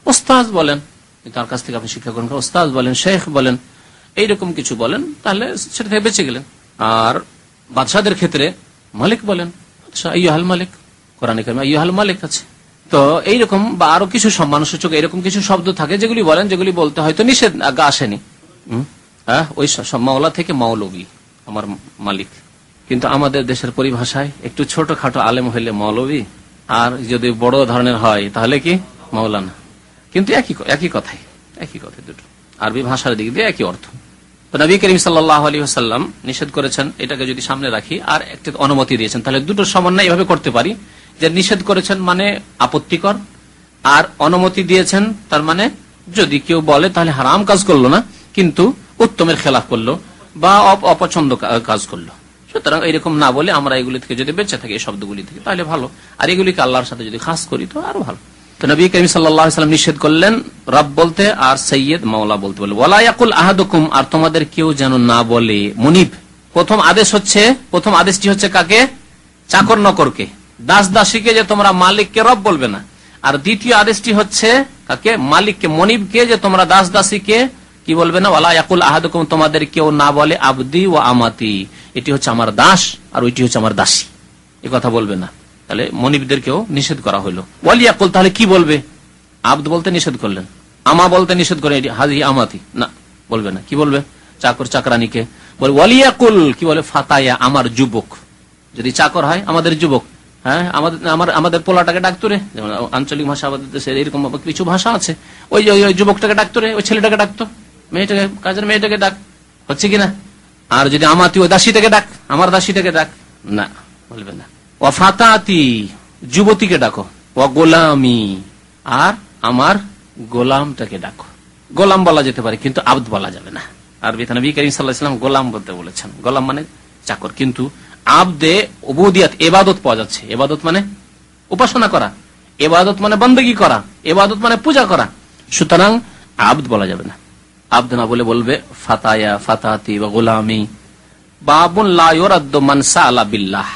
ওস্তাজ বলেন, তার কাছ থেকে আপনি শিক্ষা গ্রহণ করেন, ওস্তাজ বলেন, শেখ বলেন, এইরকম কিছু বলেন, তাহলে সেটা থেকে বেঁচে গেলেন। আর বাদশাদের ক্ষেত্রে মালিক বলেন, আইয়ুহাল মালিক, কোরআনে কারিমে আইয়ুহাল মালিক আছে। তো এইরকম বা আরো কিছু সম্মানসূচক এরকম কিছু শব্দ থাকে যেগুলি বলেন, যেগুলি বলতে হয়তো নিষেধ আসেনি। ওই মাওলা থেকে মাওলবী, আমার মালিক। কিন্তু আমাদের দেশের পরিভাষায় একটু ছোটখাটো আলেম হইলে মৌলবী, আর যদি বড় ধরনের হয় তাহলে কি মাওলানা। কিন্তু একই কথাই দুটো, আরবি ভাষার দিক দিয়ে একই অর্থ। তো নবী করিম সাল্লাল্লাহু আলাইহি ওয়াসাল্লাম নিষেধ করেছেন, এটাকে যদি সামনে রাখি, আর একটি অনুমতি দিয়েছেন, তাহলে দুটো সমন্বয় এভাবে করতে পারি যে নিষেধ করেছেন মানে আপত্তিকর, আর অনুমতি দিয়েছেন তার মানে যদি কেউ বলে তাহলে হারাম কাজ করলো না, কিন্তু উত্তমের খেলাফ করলো বা অপছন্দ কাজ করলো। সুতরাং এইরকম না বলে আমরা এগুলি থেকে যদি বেঁচে থাকি, এই শব্দগুলি থেকে, তাহলে ভালো। আর এগুলিকে আল্লাহর সাথে যদি খাস করি তো আরো ভালো। তো নবী করিম সাল্লাল্লাহু আলাইহি ওয়াসাল্লাম নিষেধ করলেন রব বলতে আর সৈয়দ মাওলা বলতে বলে। ওয়ালা ইয়াকুল আহাদুকুম, আর তোমাদের কেউ যেন না বলে মুনিব। প্রথম আদেশটি হচ্ছে কাকে? চাকর নকরকে, দাস দাসীকে, যে তোমরা মালিককে রব বলবে না। আর দ্বিতীয় আদেশটি হচ্ছে কাকে? মালিককে, মনিবকে, যে তোমরা দাস দাসীকে কি বলবে না? ওয়ালা ইয়াকুল আহাদুকুম, তোমাদের কেউ না বলে আবদি ও আমাতি, এটি হচ্ছে আমার দাস আর ওইটি হচ্ছে আমার দাসী, এ কথা বলবে না। তাহলে মনিবদেরকেও নিষেধ করা হইলো। ওয়ালিয়াকুল, তাহলে কি বলবে? আব্দ বলতে নিষেধ করলেন, আমা বলতে নিষেধ করলেন, হাজি আমাতি না বলবে না। কি বলবে? চাকর চাকরানিকে বলে ওয়ালিয়াকুল, কি বলে? ফাতায়া, আমার যুবক। যদি চাকর হয় আমাদের যুবক, হ্যাঁ আমাদের পোলাটাকে ডাকতো রে, যেমন আঞ্চলিক ভাষা আমাদের দেশে এরকম কিছু ভাষা আছে, ওই যুবকটাকে ডাকতো রে, ওই ছেলেটাকে ডাকতো, মেয়েটাকে, কাজের মেয়েটাকে ডাক, হচ্ছে কিনা? আর যদি আমাতি, ওই দাসীটাকে ডাক, আমার দাসীটাকে ডাক, না বলবে না। ও ফাতাতি, যুবতীকে ডাকো। ও গোলামি, আর আমার গোলামটাকে ডাকো। গোলাম বলা যেতে পারে, কিন্তু আব্দ বলা যাবে না। আরবি নবী করিম সাল্লাল্লাহু আলাইহি ওয়াসাল্লাম গোলাম বলতে বলেছেন। গোলাম মানে চাকর, কিন্তু আবদে উবুদিয়াত, ইবাদত পাওয়া যাচ্ছে। ইবাদত মানে উপাসনা করা, ইবাদত মানে বন্দেগী করা, ইবাদত মানে পূজা করা। সুতরাং আব্দ বলা যাবে না। আব্দ না বলে বলবে ফাতায়া, ফাতাতি বা গোলামি। বাবুন লা ইউরাদ্দু মান সাআলা বিল্লাহ।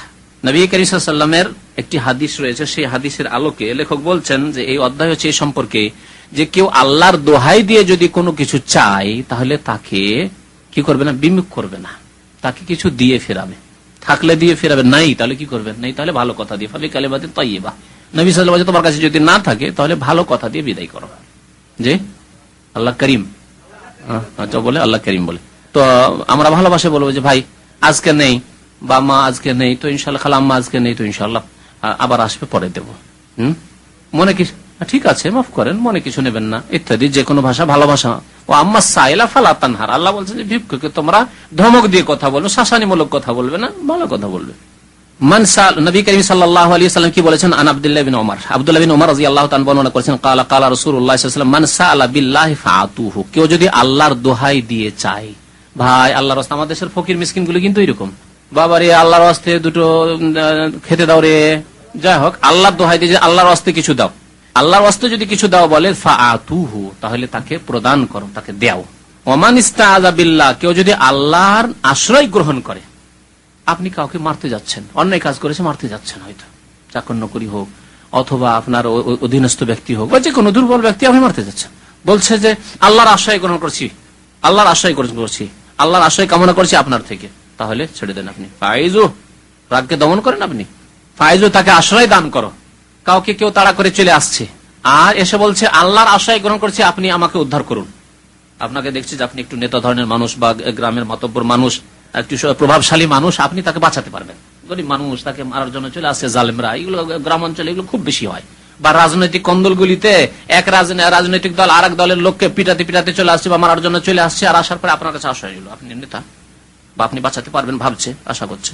নবী করিম সাল্লাল্লাহু আলাইহি ওয়াসাল্লামের একটি হাদিস রয়েছে, সেই হাদিসের আলোকে লেখক বলছেন যে এই অধ্যায় হচ্ছে এই সম্পর্কে, যে কেউ আল্লাহর দোহাই দিয়ে যদি কোনো কিছু চায় তাহলে তাকে কি করবে না? বিমুখ করবে না, তাকে কিছু দিয়ে ফেরাবে। থাকলে দিয়ে ফেরাবে, নাই তাহলে কি করবেন? নাই তাহলে ভালো কথা দিয়ে, ফাবি কালিমাতি তাইয়্যিবা। নবী সাল্লাল্লাহু আলাইহি ওয়াসাল্লাম তোমার কাছে যদি না থাকে তাহলে ভালো কথা দিয়ে বিদায় করো, যে আল্লাহ করিম, বলে আল্লাহ করিম বলে। তো আমরা ভালোবাসে বলবো যে ভাই আজকে নেই, বা মা আজকে নেই তো ইনশাল্লাহ, খালাম্মা আজকে নেই তো ইনশাল্লাহ আবার আসবে, পরে দেবো। মনে কি ঠিক আছে, মাফ করেন, মনে কিছু নেবেন না, ইত্যাদি যে কোনো ভাষা ভালোবাসা। ও আম্মা সাইলা ফালা তানহার, আল্লাহ বলছেন যে ভিক্ষুককে তোমরা ধমক দিয়ে কথা বলবে, শাসানিমূলক কথা বলবে না, ভালো কথা বলবে। নবী করিম সাল্লাল্লাহু আলাইহি ওয়াসাল্লাম কি বলেছেন? আন আব্দুল্লাহ বিন ওমর, আব্দুল্লাহ বিন ওমর রাদিয়াল্লাহু তাআলা বর্ণনা করেছেন, ক্বালা ক্বালা রাসূলুল্লাহ সাল্লাল্লাহু আলাইহি ওয়াসাল্লাম মান সাআলা বিল্লাহি ফাআতুহু, কেউ যদি আল্লাহর দোহাই দিয়ে চায়। ভাই আল্লাহর রাস্তায়, আমাদের দেশের ফকির মিসকিন গুলো কিন্তু এরকম, বাবারে আল্লাহর রাস্তায় দুটো খেতে দাও রে, যাই হোক আল্লাহর দোহাই দিয়ে আল্লাহর রাস্তায় কিছু দাও, আল্লাহর রাস্তায় যদি কিছু দাও বলে ফাআতুহু, তাহলে তাকে প্রদান করো, তাকে দাও। ওমান ইস্তাআযা বিল্লাহ, কেউ যদি আল্লাহর আশ্রয় গ্রহণ করে। আপনি কাউকে মারতে যাচ্ছেন, অন্যায় কাজ করেছে, মারতে যাচ্ছেন, হয়তো চাকর নকরি হোক অথবা আপনার অধীনস্থ ব্যক্তি হোক বা যে কোনো দুর্বল ব্যক্তি, আপনি মারতে যাচ্ছেন, বলছে যে আল্লাহর আশ্রয় গ্রহণ করছি, আল্লাহর আশ্রয় গ্রহণ করছি, আল্লাহর আশ্রয় কামনা করছি আপনার থেকে, তাহলে ছেড়ে দেন আপনি। ফাইজু, রাগকে দমন করেন আপনি, ফাইজু, তাকে আশ্রয় দান করো। কাউকে কেউ তাড়া করে চলে আসছে আর এসে বলছে আল্লাহর আশ্রয় গ্রহণ করছে, আপনি আমাকে উদ্ধার করুন। আপনাকে দেখছি যে আপনি একটু নেতা ধরনের মানুষ বা গ্রামের মাতব্বর মানুষ, একটু প্রভাবশালী মানুষ, আপনি তাকে বাঁচাতে পারবেন। গরিব মানুষ তাকে মারার জন্য চলে আসছে জালেমরা, এগুলো গ্রাম অঞ্চলে এগুলো খুব বেশি হয়। বা রাজনৈতিক কন্দলগুলিতে এক রাজনৈতিক দল আর এক দলের লোককে পিটাতে পিটাতে চলে আসছে বা মারার জন্য চলে আসছে, আর আসার পরে আপনার কাছে আশ্রয় হলো, আপনি নেতা বা আপনি বাঁচাতে পারবেন ভাবছে, আশা করছে।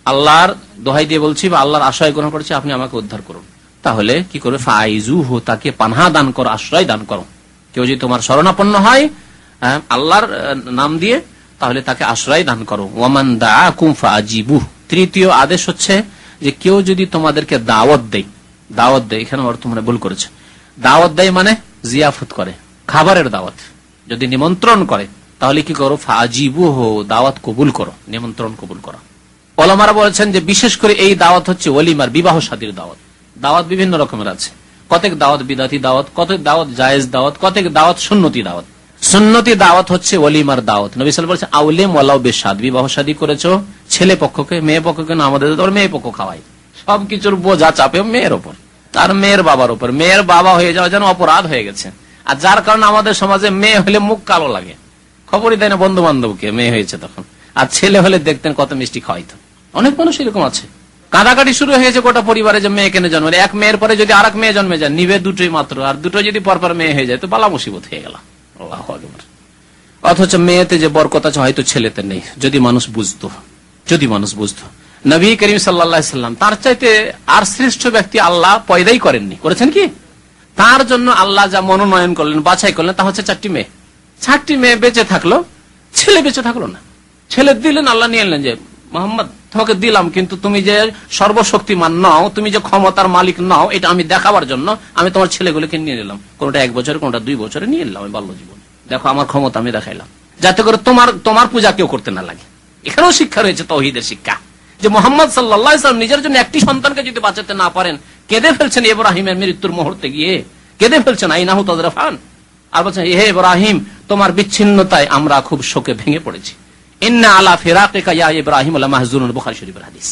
আল্লাহর দোহাই দিয়ে বলছি বা আল্লাহর আশ্রয় গ্রহণ করেছি, আপনি আমাকে উদ্ধার করুন। তাহলে কি করবে? ফাইজুহু, তাকে পানাহা দান করো, আশ্রয় দান করো। কেউ যদি তোমার শরণাপন্ন হয় আল্লাহর নাম দিয়ে, তাহলে তাকে আশ্রয় দান করো। ওয়ামান দাআকুম ফাআজিবুহু। তৃতীয় আদেশ হচ্ছে যে কেউ যদি তোমাদেরকে দাওয়াত দেয়, এখানে অর্থ মানে ভুল করেছে। দাওয়াত দেয় মানে জিয়াফত করে, খাবারের দাওয়াত। যদি নিমন্ত্রণ করে তাহলে কি করো? ফাআজিবুহু, দাওয়াত কবুল করো, নিমন্ত্রণ কবুল করো। ওলামারা বলেছেন যে বিশেষ করে এই দাওয়াত হচ্ছে ওলিমার, বিবাহ শাদীর দাওয়াত। দাওয়াত বিভিন্ন রকমের আছে, কতক দাওয়াত বিদাতি দাওয়াত, কতক দাওয়াত জায়েজ দাওয়াত, কতক দাওয়াত সুন্নতি দাওয়াত। সুন্নতি দাওয়াত হচ্ছে ওলিমার দাওয়াত। নবী সাল্লাল্লাহু আলাইহি ওয়াসাল্লাম বলেছেন আউলিম ওয়ালাউ বিশাদ, বিবাহ শাদী করেছো ছেলে পক্ষকে, মেয়ে পক্ষকে না, আমাদের তো মেয়ে পক্ষ খাওয়াই, সবকিছুর বোঝা চাপে মেয়ের ওপর, তার মেয়ের বাবার উপর। মেয়ের বাবা হয়ে যাওয়া যেন অপরাধ হয়ে গেছে। আর যার কারণে আমাদের সমাজে মেয়ে হলে মুখ কালো লাগে, খবরই দেয় না বন্ধু বান্ধবকে মেয়ে হয়েছে তখন। আর ছেলে হলে দেখতেন কত মিষ্টি খাওয়াইতো। অনেক মানুষ এরকম আছে, কাঁদাকাটি শুরু হয়েছে গোটা পরিবারে যে মেয়ে কেন জন্ম। এক মেয়ের পরে যদি আর এক মেয়ে জন্মে যায়, নিবে দুটোই মাত্র, আর দুটো যদি পরপর মেয়ে হয়ে যায় তো বালা মুসিবত হয়ে গেল। আল্লাহু আকবার। অথচ মেয়েতে যে বরকত আছে হয়তো ছেলেতে নেই। যদি মানুষ বুঝতো। নবী করিম সাল্লাল্লাহু আলাইহি সাল্লাম তার চাইতে আর শ্রেষ্ঠ ব্যক্তি আল্লাহ পয়দাই করেননি, করেছেন কি? তার জন্য আল্লাহ যা মনোনয়ন করলেন, বাছাই করলেন, তা হচ্ছে 4টি মেয়ে। 4টি মেয়ে বেঁচে থাকলো, ছেলে বেঁচে থাকলো না। ছেলে দিলেন, আল্লাহ নিয়ে এলেন যে মোহাম্মদ তোমাকে দিলাম, কিন্তু তুমি যে সর্বশক্তিমান নও, তুমি যে ক্ষমতার মালিক নও, এটা আমি দেখাবার জন্য আমি তোমার ছেলেগুলোকে নিয়ে নিলাম। কোনটা 1 বছরে, কোনটা 2 বছরে নিয়ে নিলাম। আমি বাল্য জীবন, দেখো আমার ক্ষমতা আমি দেখাইলাম, যাতে করে তোমার পূজা কেউ করতে না লাগে। এখানেও শিক্ষা রয়েছে, তৌহিদের শিক্ষা, যে মোহাম্মদ সাল্লাল্লাহু আলাইহি ওয়াসাল্লাম নিজের জন্য একটি সন্তানকে যদি বাঁচাতে না পারেন, কেঁদে ফেলছেন ইব্রাহিমের মৃত্যুর মুহূর্তে গিয়ে, কেঁদে ফেলছেন আইনাহু তাযরাফান। আর বলছেন হে ইব্রাহিম, তোমার বিচ্ছিন্নতায় আমরা খুব শোকে ভেঙে পড়েছি। ইন্না আলা ফিরাকিকা ইয়া ইব্রাহিম লামাহজুনুন, বুখারী শরীফের হাদিস।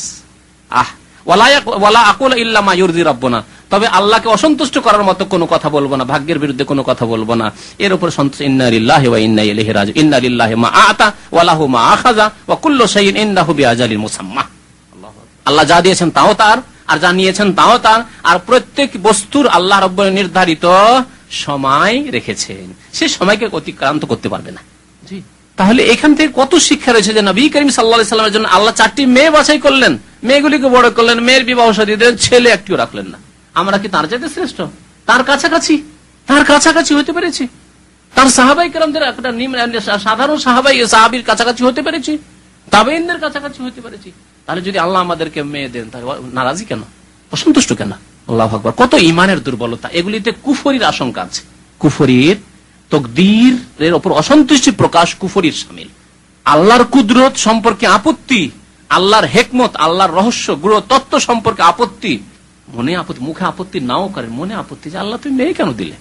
ওয়ালা আকুল ইল্লা মা ইউরদি রাব্বুনা, তবে আল্লাহকে অসন্তুষ্ট করার মতো কোনো কথা বলবো না, ভাগ্যের বিরুদ্ধে কোনো কথা বলবো না। এর উপর সন্তুষ্ট। ইন্না লিল্লাহি ওয়া ইন্না ইলাইহি রাজিউন। ইন্না লিল্লাহি মা আতা ওয়া লাহু মা আখাযা ওয়া কুল্লু শাইইন ইনদাহু বিআজালিন মুসাম্মা। আল্লাহ যা দিয়েছেন তাও তার, আর যা নিয়েছেন তাও তার, আর প্রত্যেক বস্তুর আল্লাহ রাব্বুল নির্ধারিত সময় রেখেছেন, সে সময়কে অতিক্রান্ত করতে পারবে না। জি, তাহলে এখান থেকে কত শিক্ষা রয়েছে যে নবী করিম সাল্লাল্লাহু আলাইহি সাল্লামের জন্য আল্লাহ 4টি মেয়ে বাছাই করলেন, মেয়েগুলিকে বড় করলেন, মেয়ের বিবাহ শাদী দিলেন, ছেলে একটিও রাখলেন না। আমরা কি তার চাইতে শ্রেষ্ঠ? তার কাছাকাছি হতে পেরেছি? তার সাহাবাই কেরামদের একটা সাধারণ সাহাবীর কাছাকাছি হতে পেরেছি? তাবেঈনদের কাছাকাছি হতে পেরেছি? তাহলে যদি আল্লাহ আমাদেরকে মেয়ে দেন, তাহলে নারাজি কেন, অসন্তুষ্ট কেন? আল্লাহু আকবার। কত ঈমানের দুর্বলতা! এগুলিতে কুফরির আশঙ্কা আছে। কুফরির, তাকদীরের উপর অসন্তুষ্টি প্রকাশ কুফরির শামিল। আল্লাহর কুদরত সম্পর্কে আপত্তি, আল্লাহর হেকমত, আল্লাহর রহস্য গুরু তত্ত্ব সম্পর্কে আপত্তি, মনে আপত্তি, মুখে আপত্তি নাও করেন, মনে আপত্তি যে আল্লাহ তুমি মেয়ে কেন দিলে,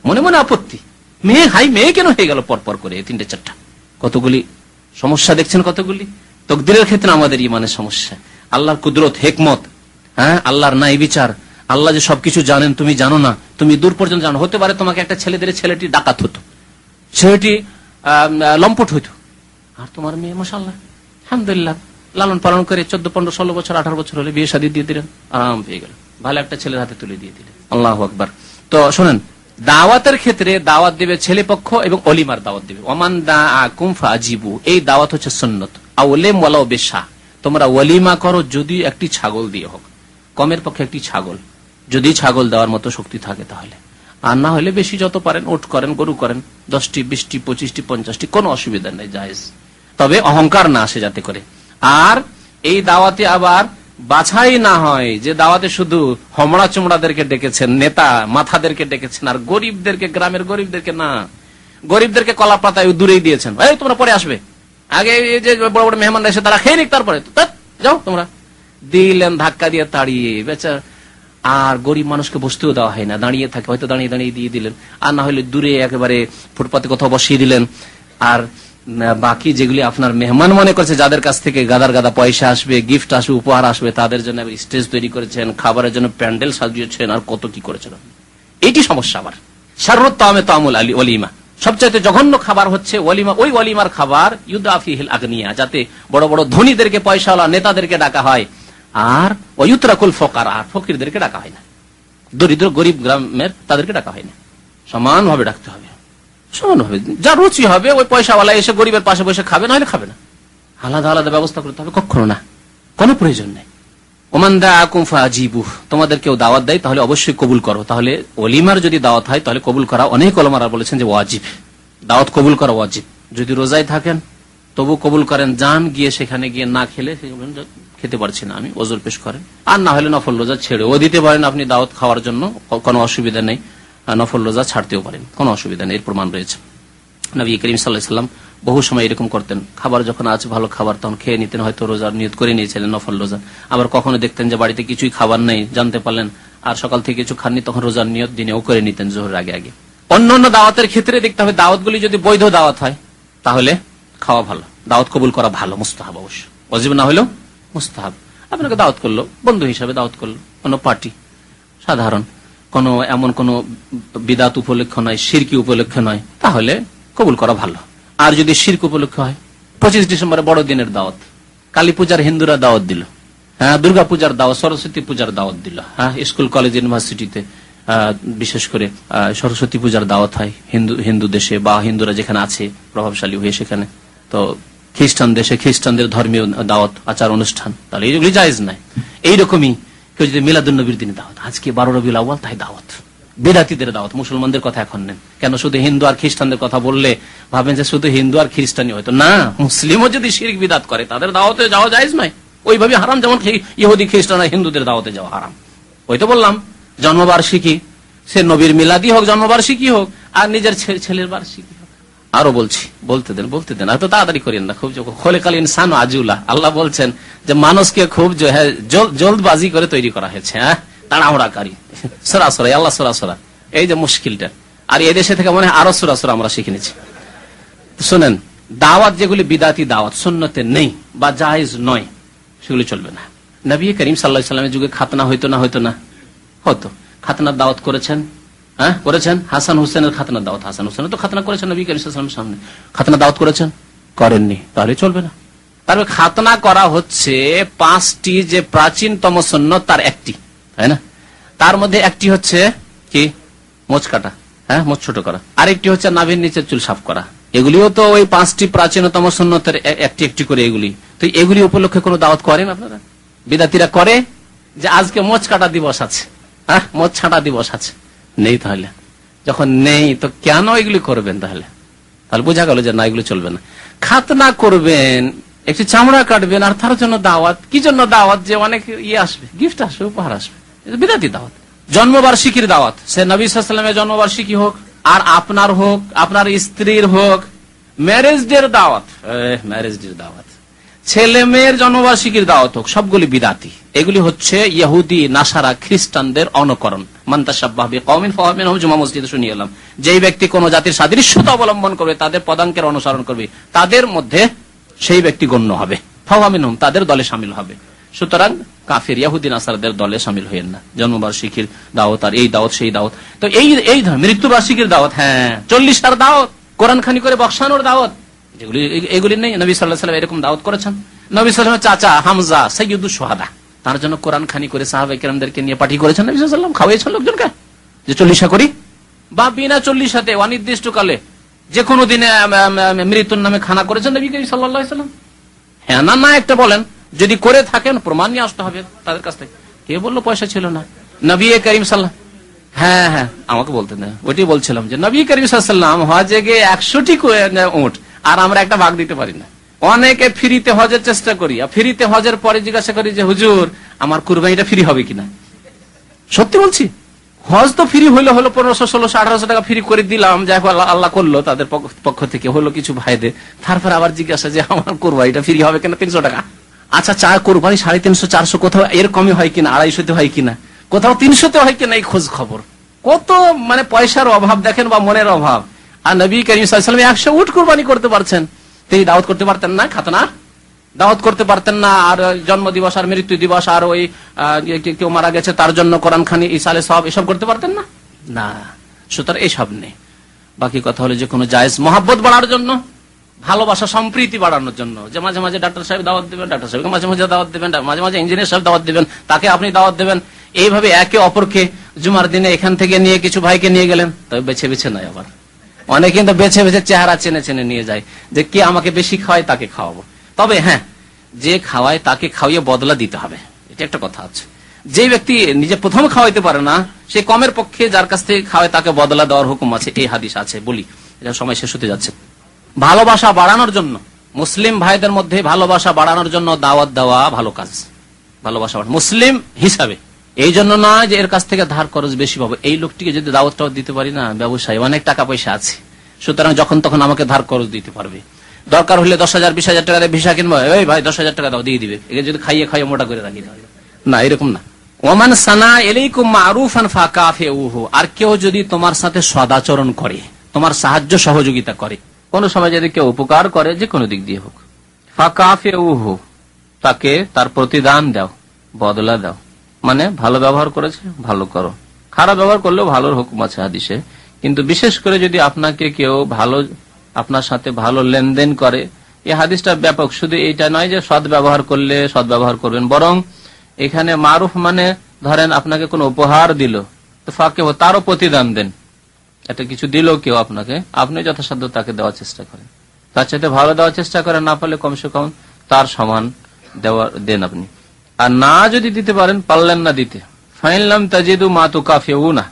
মনে মনে আপত্তি, মেয়ে কেন হয়ে গেল পরপর করে 3টে 4টা। কতগুলি সমস্যা দেখছেন, কতগুলি তাকদীরের ক্ষেত্রে আমাদের ঈমানের সমস্যা। আল্লাহর কুদরত, হেকমত, আল্লাহর ন্যায় বিচার, আল্লাহ যে সবকিছু জানেন তুমি জানো না, তুমি দূর পর্যন্ত জানো। হতে পারে তোমাকে একটা ছেলে দিলে ছেলেটি ডাকাত হতো, ছেলেটি লম্পট হইতো, আর তোমার মেয়ে মাশাআল্লাহ আলহামদুলিল্লাহ লালন পালন করে 14, 15, 16 বছর, 18 বছর হলে বিয়ে শাদী দিয়ে দিলেন, আরাম পেয়ে গেল, ভালো একটা ছেলের হাতে তুলে দিয়ে দিলেন। আল্লাহু আকবার। তো শোনেন, দাওয়াতের ক্ষেত্রে দাওয়াত দিবে ছেলে পক্ষ এবং অলিমার দাওয়াত দিবে। ওমান দাআকুম ফাজিবু, এই দাওয়াত হচ্ছে সুন্নাত। আউলিম ওয়ালাউ বিশা, তোমরা ওলিমা করো যদি একটি ছাগল দিয়ে হোক, কমের পক্ষে একটি ছাগল, যদি ছাগল দেওয়ার মতো শক্তি থাকে তাহলে, আর না হলে বেশি যত পারেন উট করেন, গরু করেন, 10টি, 20টি, 25টি, 50টি, কোনো অসুবিধা নেই, জায়েজ। তবে অহংকার না আসে যাতে করে। আর এই দাওয়াতে আবার বাছাই না হয় যে দাওয়াতে শুধু হমড়া চমড়াদেরকে ডেকেছেন, নেতা মাথাদেরকে ডেকেছেন, আর গরিবদেরকে, গ্রামের গরিবদেরকে না, গরিবদেরকে কলা পাতায় দূরেই দিয়েছেন, এই তোমরা পরে আসবে, আগে এই যে বড় বড় মেহমান এসে তারা খেয়ে নিক, তারপরে যাও তোমরা, দিলেন ধাক্কা দিয়ে তাড়িয়ে বেচার। আর গরিব মানুষকে বসতেও দেওয়া হয় না, দাঁড়িয়ে থাকে, হয়তো দাঁড়িয়ে দাঁড়িয়ে দিয়ে দিলেন, আর না হলে দূরে একেবারে ফুটপাতে কোথাও বসিয়ে দিলেন। আর বাকি যেগুলি আপনার মেহমান মনে করছে, যাদের কাছ থেকে গাদার গাদা পয়সা আসবে, গিফট আসবে, উপহার আসবে, তাদের জন্য স্টেজ তৈরি করেছেন, খাবারের জন্য প্যান্ডেল সাজিয়েছেন, আর কত কি করেছেন। এইটি সমস্যা। আবার শাররুত তাআমে তাআমুল ওয়ালিমা, সবচাইতে জঘন্য খাবার হচ্ছে ওয়ালিমা। ওই ওয়ালিমার খাবার ইউদআ ফিহিল আগনিয়া, যাতে বড় বড় ধনীদেরকে, পয়সাওয়ালা নেতাদেরকে ডাকা হয়, আর ওয়ুতরাকুল ফুকারা, আর ফকিরদেরকে ডাকা হয় না, দরিদ্র গরিব গ্রামের তাদেরকে ডাকা হয় না। সমানভাবে ডাকতে হবে, সমানভাবে, যা রুচি হবে। ওই পয়সাওয়ালা এসে গরিবের পাশে বসে খাবে, না হলে খাবে না, আলাদা আলাদা ব্যবস্থা করতে হবে, কখনো না। কোনো প্রয়োজন নেই। ওমান দাআকুম ফাজিবুহ, তোমাদের কেউ দাওয়াত দেয় তাহলে অবশ্যই কবুল করো। তাহলে ওলিমার যদি দাওয়াত হয় তাহলে কবুল করা, অনেক ওলামারা বলেছেন যে ওয়াজিব, দাওয়াত কবুল করা ওয়াজিব। যদি রোজায় থাকেন তবু কবুল করেন, যান গিয়ে সেখানে গিয়ে না খেলে খেতে পারছি না আমি, ওযর পেশ করেন। আর না হলে নফল রোজা ছেড়েও দিতে পারেন আপনি দাওয়াত খাওয়ার জন্য, কোনো অসুবিধা নেই। নফল রোজা ছাড়তেও পারেন, কোনো অসুবিধা নেই, এর প্রমাণ রয়েছে। নবী করিম সাল্লাল্লাহু আলাইহি ওয়াসাল্লাম বহু সময় এরকম করতেন, খাবার যখন আছে ভালো খাবার তখন খেয়ে নিতেন, হয়তো রোজার নিয়ত করে নিয়েছিলেন নফল রোজা। আবার কখনো দেখতেন যে বাড়িতে কিছুই খাবার নেই, জানতে পারলেন আর সকাল থেকে কিছু খাননি, তখন রোজার নিয়ত দিনেও করে নিতেন জোহরের আগে আগে। অন্য অন্য দাওয়াতের ক্ষেত্রে দেখতে হবে দাওয়াতগুলি যদি বৈধ দাওয়াত হয় তাহলে খাওয়া ভালো, দাওয়াত কবুল করা ভালো, মুস্তাহাব অবশ্য, ওয়াজিব না হলেও মুস্তাহাব। আপনাকে দাওয়াত করলো, বন্ধু হিসাবে দাওয়াত করলো, কোনো পার্টি সাধারণ, কোনো এমন কোনো বিদাত উপলক্ষ নয়, শিরকি উপলক্ষ নয়, তাহলে কবুল করা ভালো। আর যদি শিরক উপলক্ষ হয়, 25 ডিসেম্বরে বড়দিনের দাওয়াত, কালী পূজার হিন্দুরা দাওয়াত দিল, হ্যাঁ, দুর্গা পূজার দাওয়াত, সরস্বতী পূজার দাওয়াত দিল, হ্যাঁ, স্কুল কলেজ ইউনিভার্সিটিতে বিশেষ করে সরস্বতী পূজার দাওয়াত হয় হিন্দু দেশে, বা হিন্দুরা যেখানে আছে প্রভাবশালী হয়ে সেখানে, তো খ্রিস্টান দেশে খ্রিস্টানদের ধর্মীয় দাওয়াত আচার অনুষ্ঠান, তাহলে এইগুলি জায়েজ নাই। এইরকমই কেউ যদি মিলাদুন নবীর দিনে দাওয়াত, আজকে 12 রবিউল আউয়াল তাই দাওয়াত, বেদাতীদের দাওয়াত, মুসলমানদের কথা এখন নেন কেন, শুধু হিন্দু আর খ্রিস্টানদের কথা বললে ভাবেন যে শুধু হিন্দু আর খ্রিস্টানই, হয়তো না, মুসলিমও যদি শিরক বিদাত করে তাদের দাওয়াতে যাওয়া জায়েজ নয়, ওইভাবে হারাম, যেমন ইহুদি খ্রিস্টান আর হিন্দুদের দাওয়াতে যাওয়া হারাম। ওই তো বললাম জন্মবার্ষিকী, সে নবীর মিলাদি হোক, জন্মবার্ষিকী হোক, আর নিজের ছেলের বার্ষিকী হোক। আরো বলছি, বলতে দেন, এত তাড়াতাড়ি করেন না, খুব খোলেকাল ইনসান আজুলা, আল্লাহ বলছেন যে মানুষকে খুব জলদবাজি করে তৈরি করা হয়েছে, হ্যাঁ, তাড়াহুড়াকারী, সরাসরি আল্লাহ সরাসরা, এই যে মুশকিলটা। আর এই দেশে থেকে মনে হয় আরো সরাসরা আমরা শিখে নিচ্ছি। শোনেন, দাওয়াত যেগুলি বিদাতি দাওয়াত, সুন্নতে নেই বা জায়েজ নয়, সেগুলি চলবে না। নবী করিম সাল্লাল্লাহু আলাইহি ওয়াসাল্লামের যুগে খাতনা হইতো না, হতো না, হতো। খাতনার দাওয়াত করেছেন, হ্যাঁ করেছেন, হাসান হুসেনের খাতনার দাওয়াত, হাসান হুসেন তো খাতনা করেছেন নবী করিম সাল্লাল্লাহু আলাইহি ওয়াসাল্লামের সামনে, খাতনা দাওয়াত করেছেন, করেননি, তাহলে চলবে না। তারপরে খাতনা করা হচ্ছে 5টি যে প্রাচীনতম সুন্নাত তার একটি, তাই না? তার মধ্যে একটি হচ্ছে কি, মোচ কাটা, হ্যাঁ, মোচ ছোট করা, আরেকটি হচ্ছে নাভির নিচের চুল সাফ করা। এগুলিও তো ওই 5টি প্রাচীনতম সুন্নতের একটি একটি করে এগুলি। তো এগুলি উপলক্ষে কোনো দাওয়াত করেন আপনারা? বিদাতিরা করে যে আজকে মোচ কাটা দিবস আছে, হ্যাঁ, মোচ ছাঁটা দিবস আছে, নেই। তাহলে যখন নেই তো কেন এগুলি করবেন? তাহলে বোঝা গেল যে না, এগুলো চলবে না। খাতনা করবেন, একটু চামড়া কাটবেন, আর তার জন্য দাওয়াত, কি জন্য দাওয়াত? যে অনেক আসবে, গিফট আসবে, উপহার আসবে, বিদাতি দাওয়াত। জন্মবার্ষিকীর দাওয়াত, সে নবী সাল্লাল্লাহু আলাইহি ওয়াসাল্লামের জন্মবার্ষিকী হোক, আর আপনার হোক, আপনার স্ত্রীর হোক, ম্যারেজ ডের দাওয়াত, ম্যারেজ ডের দাওয়াত, ছেলে মেয়ের জন্মবার্ষিকীর দাওয়াত হোক, সবগুলি বিদাতি। এগুলি হচ্ছে ইহুদি, নাসারা, খ্রিস্টানদের অনুকরণ। মান তাশাব্বাহা বিকওমিন ফাহুয়া মিনহুম, জুমা মসজিদে শুনিয়ে এলাম, যেই ব্যক্তি কোন জাতির সাদৃশ্যতা অবলম্বন করবে, তাদের পদাঙ্কের অনুসরণ করবে, তাদের মধ্যে সেই ব্যক্তি গণ্য হবে, ফাহুয়া মিনহুম, তাদের দলে শামিল হবে। সুতরাং কাফির ইহুদি নাসারাদের দলে শামিল হইেন না। জন্মবার্ষিকীর দাওয়াত আর এই দাওয়াত সেই দাওয়াত, তো এই মৃত্যুবার্ষিকীর দাওয়াত, হ্যাঁ, 40টার দাওয়াত, কোরআন খানি করে বক্সানোর দাওয়াত, যেগুলি এগুলি নেই। নবী সাল্লাল্লাহু আলাইহি ওয়াসাল্লাম এরকম দাওয়াত করেছেন। নবী সাল্লাল্লাহু আলাইহি ওয়াসাল্লামের চাচা হামজা সাইয়্যিদুশ শুহাদা, তার জন্য কোরআন খানি করে সাহাবায়ে কেরামদেরকে নিয়ে পার্টি করেছেন নবী সাল্লাল্লাহু আলাইহি ওয়াসাল্লাম, খাওয়াইছেন লোকজনকে যে 40 করি, বা বিনা 40 অনির্দিষ্টকালে যে কোনো দিনে মৃত্যুর নামে খানা করেছেন নবী করিম সাল্লাল্লাহু আলাইহি ওয়াসাল্লাম? হ্যাঁ না একটা বলেন, যদি করে থাকেন প্রমাণ নিয়ে আসতে হবে তাদের কাছ থেকে। কে বললো পয়সা ছিল না? নবী করিম সাল্লাল্লাহু, হ্যাঁ আমাকে বলতে না, ওইটাই বলছিলাম যে নবী করিম সাল্লাল্লাহু আলাইহি ওয়াসাল্লাম হজে গিয়ে 100টি উট, আর আমরা একটা ভাগ দিতে পারি না। অনেকে ফ্রিতে হজের চেষ্টা করি, আর ফ্রিতে হজের পরে জিজ্ঞাসা করি যে হুজুর আমার কুরবানিটা ফ্রি হবে কিনা। সত্যি বলছি, হজ তো ফ্রি হইলে হলো 1500, 1600, 1800 টাকা ফ্রি করে দিলাম, যাই হোক আল্লাহ করলো তাদের পক্ষ থেকে, হলো কিছু ভাইদের। তারপর আবার জিজ্ঞাসা যে আমার কুরবানিটা ফ্রি হবে কিনা, 300 টাকা। আচ্ছা, কুরবানি 350, 400, কোথাও এর কমই হয় কিনা, 250 হয় কিনা, কোথাও 300 হয় কিনা, এই খোঁজ খবর। কত মানে পয়সার অভাব দেখেন, বা মনের অভাব। আর নবী করিম সাল্লাল্লাহু আলাইহি ওয়াসাল্লাম 100 উট কুরবানি করতে পারছেন, তিনি দাওয়াত করতে পারতেন না? খাতনা দাওয়াত করতে পারতেন না? আর জন্ম দিবস আর মৃত্যু দিবস আর ওই কেউ মারা গেছে তার জন্য কোরআন খানি, ইসালে সব, এসব করতে পারতেন না? না, সুতরাং এসব নেই। বাকি কথা হলো যে কোনো জায়েজ মহব্বত বাড়ার জন্য, ভালোবাসা সম্প্রীতি বাড়ানোর জন্য, যে মাঝে মাঝে ডাক্তার সাহেব দাওয়াত দেবেন, ডাক্তার সাহেবকে মাঝে মাঝে দাওয়াত দেবেন, মাঝে মাঝে ইঞ্জিনিয়ার সাহেব দাওয়াত দেবেন, তাকে আপনি দাওয়াত দেবেন, এইভাবে একে অপরকে জুমার দিনে এখান থেকে নিয়ে কিছু ভাইকে নিয়ে গেলেন, তবে বেছে বেছে নয়। আবার অনেকে কিন্তু বেছে বেছে চেহারা চেনে চেনে নিয়ে যায়, যে কে আমাকে বেশি খাওয়ায় তাকে খাওয়াবো। তবে হ্যাঁ, যে খাওয়ায় তাকে খাওয়িয়ে বদলা দিতে হবে, এটা একটা কথা আছে। যে ব্যক্তি নিজে প্রথম খাওয়াইতে পারে না, সে কমের পক্ষে যার কাছ থেকে খাওয়ায় তাকে বদলা দেওয়ার হুকুম আছে, এই হাদিস আছে। বলি, এটা সময় শেষ হতে যাচ্ছে। ভালোবাসা বাড়ানোর জন্য, মুসলিম ভাইদের মধ্যে ভালোবাসা বাড়ানোর জন্য দাওয়াত দেওয়া ভালো কাজ। ভালোবাসা মুসলিম হিসাবে, এই জন্য নয় যে এর কাছ থেকে ধার খরচ বেশি পাবো, এই লোকটিকে যদি দাওয়াতটাও দিতে পারি না, ব্যবসায়ী অনেক টাকা পয়সা আছে, সুতরাং যখন তখন আমাকে ধার খরচ দিতে পারবে। দরকার হলে 10,000 20,000 টাকা ভিসা কিনবো, এই ভাই 10,000 টাকা দাও, দিয়ে দিবে। একে যদি খাইয়ে খাইয়ে মোটা করে রাখি না, এরকম না। ওমান সানা ইলাইকুম মারুফান ফাকাফিউহু, আর কেউ যদি তোমার সাথে সদাচরণ করে, তোমার সাহায্য সহযোগিতা করে, কোন সময় যদি কেউ উপকার করে, যে কোনো দিক দিয়ে হোক, ফাকাফিউহু, তাকে তার প্রতিদান দাও, বদলা দাও। মানে ভালো ব্যবহার করেছে, ভালো করো। খারাপ ব্যবহার করলেও ভালোর হুকুম আছে হাদিসে, কিন্তু বিশেষ করে যদি আপনাকে কেউ ভালো, আপনার সাথে ভালো লেনদেন করে, এই হাদিসটা ব্যাপক। শুধু এইটা নয় যে সৎ ব্যবহার করলে সৎ ব্যবহার করবেন, বরং এখানে মারুফ মানে ধরেন আপনাকে কোনো উপহার দিল, তো ফাঁকে তারও প্রতিদান দেন। এটা কিছু দিল কেউ আপনাকে, আপনি যথাসাধ্য তাকে দেওয়ার চেষ্টা করেন, তার সাথে ভালো দেওয়ার চেষ্টা করেন, না পারলে কমসে কম তার সমান দেন আপনি। আর না যদি দিতে পারেন, পারলেন না দিতে, ফাইনলাম তাজিদু মা তুকাফিউনা,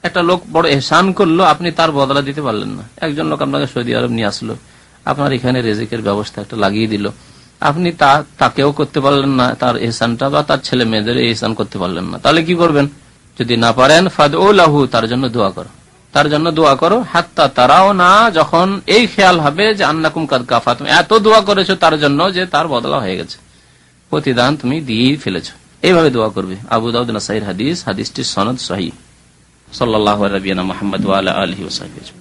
একটা লোক বড় এহসান করলো, আপনি তার বদলা দিতে পারলেন না। একজন লোক আপনাকে সৌদি আরব নিয়ে আসলো, আপনার এখানে রিজিকের ব্যবস্থা একটা লাগিয়ে দিল, আপনি তাকেও করতে পারলেন না তার এহসানটা, বা তার ছেলে মেয়েদের এহসান করতে পারলেন না, তাহলে কি করবেন? যদি না পারেন ফাদউ লাহু, তার জন্য দোয়া করো, তার জন্য দোয়া করো। হাত্তা তারাও না, যখন এই খেয়াল হবে যে আন্নাকুম কাদ কাফাতুম, এত দোয়া করেছো তার জন্য যে তার বদলা হয়ে গেছে, প্রতিদান তুমি দিয়ে ফেলেছো, এইভাবে দোয়া করবে। আবু দাউদ নাসাইর হাদিস, হাদিসটির সনদ সহিহ। সাল্লাল্লাহু আলাইহি মুহাম্মদ ওয়া আলা আলিহি ওয়া সাহবিহি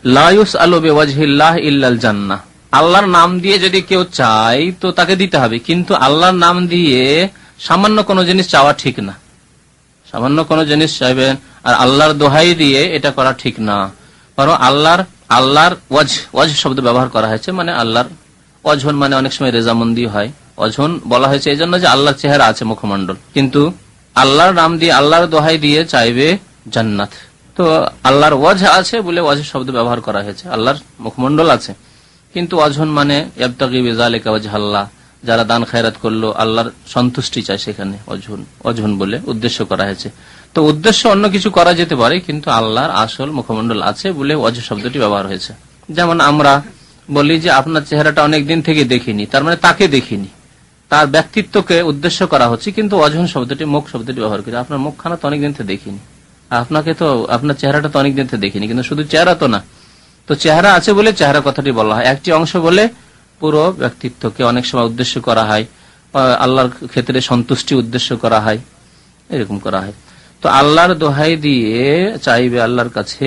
লা ইউসআলু বিওয়াজহিল্লাহ ইল্লাল জান্নাহ, আল্লাহর নাম দিয়ে যদি কেউ চায় তো তাকে দিতে হবে, কিন্তু আল্লাহর নাম দিয়ে সামান্য কোনো জিনিস চাওয়া ঠিক না। সামান্য কোনো জিনিস চাইবেন আর আল্লাহর দোহাই দিয়ে এটা করা ঠিক না, বরং আল্লাহর ওয়াজ শব্দ ব্যবহার করা হয়েছে, মানে আল্লাহর ওয়াজহন মানে অনেক সময় রেজামন্দি হয়, ওয়াজহন বলা হয়েছে এই জন্য যে আল্লাহর চেহারা আছে, মুখমণ্ডল, কিন্তু আল্লাহর নাম দিয়ে আল্লাহর দোহাই দিয়ে চাইবে জান্নাত। তো আল্লাহর ওয়াজ আছে বলে ওয়াজ শব্দ ব্যবহার করা হয়েছে, আল্লাহর মুখমণ্ডল আছে, কিন্তু ওয়াজহন মানে ইয়াবতাগি বিযালিকা ওয়াজহাল্লাহ, যারা দান খায়রাত করলো আল্লাহর সন্তুষ্টি চায়, সেখানে ওয়াজহন বলে উদ্দেশ্য করা হয়েছে। তো উদ্দেশ্য অন্য কিছু করা যেতে পারে, কিন্তু আল্লাহর আসল মুখমণ্ডল আছে বলে ওয়াজ শব্দটি ব্যবহার হয়েছে। যেমন আমরা বলি যে আপনার চেহারাটা অনেকদিন থেকে দেখিনি, তার মানে তাকে দেখিনি, তার ব্যক্তিত্বকে উদ্দেশ্য করা হচ্ছে, কিন্তু ওয়াজহন শব্দটি মুখ শব্দটি ব্যবহার করি। আপনার মুখখানা তো অনেকদিন থেকে দেখিনি, আপনাকে তো আপনার চেহারাটা তো অনেকদিন থেকে দেখিনি, কিন্তু শুধু চেহারা তো না, তো চেহারা আছে বলে চেহারা কথাটি বলা হয়, একটি অংশ বলে পুরো ব্যক্তিত্বকে অনেক সময় উদ্দেশ্য করা হয়, আল্লাহর ক্ষেত্রে সন্তুষ্টি উদ্দেশ্য করা হয়, এরকম করা হয়। তো আল্লাহর দোহাই দিয়ে চাইবে, আল্লাহর কাছে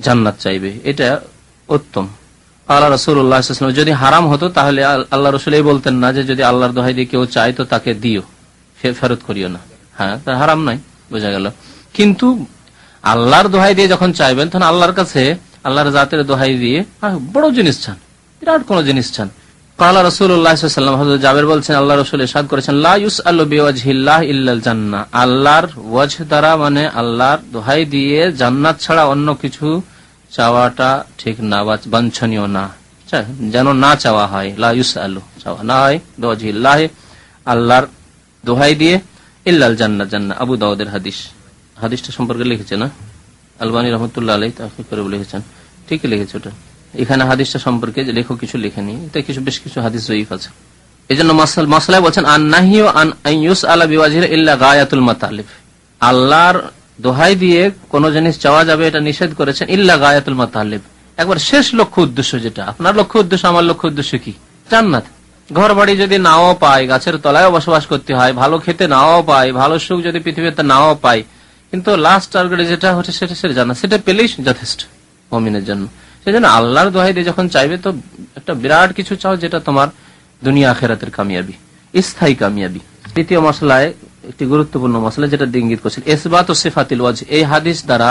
জান্নাত চাইবে, এটা উত্তম। আল্লাহ রাসূলুল্লাহ সাল্লাল্লাহু আলাইহি ওয়াসাল্লাম, যদি হারাম হতো তাহলে আল্লাহ রাসূল এই বলতেন না যে যদি আল্লাহর দোহাই দিয়ে কেউ চায় তো তাকে দিও, ফেরত করিও না। হ্যাঁ, তার হারাম নাই, বোঝা গেল। কিন্তু আল্লাহর দোহাই দিয়ে যখন চাইবেন, তখন আল্লাহর কাছে আল্লাহর জাতের দোহাই দিয়ে বড় জিনিস চান, বিরাট কোন জিনিস চান। ক্বালা রাসূলুল্লাহ সাল্লাল্লাহু আলাইহি ওয়াসাল্লাম, হযরত জাবের বলছেন আল্লাহ রাসূল ইরশাদ করেছেন, লা ইউসআলু বিওয়াজহিল্লাহ ইল্লাল জান্নাহ, আল্লাহর ওয়াজ দ্বারা মানে আল্লাহর দোহাই দিয়ে জান্নাত ছাড়া অন্য কিছু চাওয়াটা ঠিক না, বা বাঞ্ছনীয় না, যেন না চাওয়া হয়। লা ইউসআলু, চাওয়া না হয়, বিওয়াজহিল্লাহ, আল্লাহর দোহাই দিয়ে, ইল্লাল জান্নাহ, জান্নাহ। আবু দাউদের হাদিস, হাদিসটা সম্পর্কে লিখেছে না আলবানী রহমতুল্লাহ আলাইহি, তাহকিক করে লিখেছেন, ঠিকই লিখেছে ওটা। এখানে হাদিসটা সম্পর্কে যে লেখক কিছু লেখেনি, এতে বেশ কিছু হাদিস জয়ীফ আছে। এই জন্য মাসলায় বলছেন আন-নাহয়ু আন ইউসআলা বিওয়াজহিহি ইল্লা গায়াতুল মাতালিব, আল্লাহর দোহাই দিয়ে কোন জিনিস চাওয়া যাবে এটা নিষেধ করেছেন, ইল্লা গায়াতুল মাতালিব, একবার শেষ লক্ষ্য উদ্দেশ্য, যেটা আপনার লক্ষ্য উদ্দেশ্য, আমার লক্ষ্য উদ্দেশ্য কি? জান্নাত। ঘর বাড়ি যদি নাও পাই, গাছের তলায় বসবাস করতে হয়, ভালো খেতে নাও পাই, ভালো সুখ যদি পৃথিবীতে নাও পাই, কিন্তু লাস্ট টার্গেট যেটা হচ্ছে সেটা জান্নাত, সেটা পেলেই যথেষ্ট মুমিনের জন্য। সেজন্য আল্লাহর দোহাই দিয়ে যখন চাইবে তো একটা বিরাট কিছু চাও, যেটা তোমার দুনিয়া আখিরাতের কামিয়াবি, স্থায়ী কামিয়াবি। দ্বিতীয় মশলায় একটি গুরুত্বপূর্ণ মশলা, যেটা ইঙ্গিত করছেন, ইসবাত ও সিফাতিল ওয়াজ, এই হাদিস দ্বারা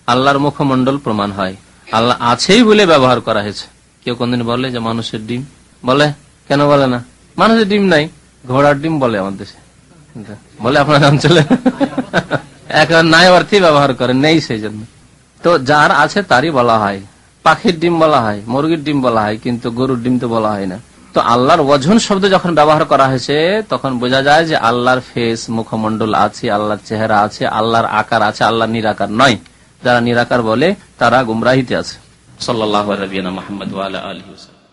আল্লাহর মুখমণ্ডল প্রমাণ হয়, আল্লাহ আছেই বলে ব্যবহার করা হয়েছে। কেউ কোনদিন বলে যে মানুষের ডিম, বলে কেন বলে না? মানুষের ডিম নাই, ঘোড়ার ডিম বলে আমাদের দেশে, বলে আপনার অঞ্চলে এখন নাই অর্থেই ব্যবহার করে, নেই সেই জন্য। তো যার আছে তারই বলা হয়, পাখির ডিম বলা হয়, মুরগির ডিম বলা হয়, কিন্তু গরুর ডিম তো বলা হয় না। তো আল্লাহর ওয়াজহুন শব্দ যখন ব্যবহার করা হয়েছে তখন বোঝা যায় যে আল্লাহর ফেস, মুখমন্ডল আছে, আল্লাহর চেহারা আছে, আল্লাহর আকার আছে, আল্লাহর নিরাকার নয়। যারা নিরাকার বলে তারা গুমরাহিতে আছে। সাল্লাল্লাহু আলা নবিয়িনা মুহাম্মদ ওয়া আলা আলিহি ওয়া সাল্লাম।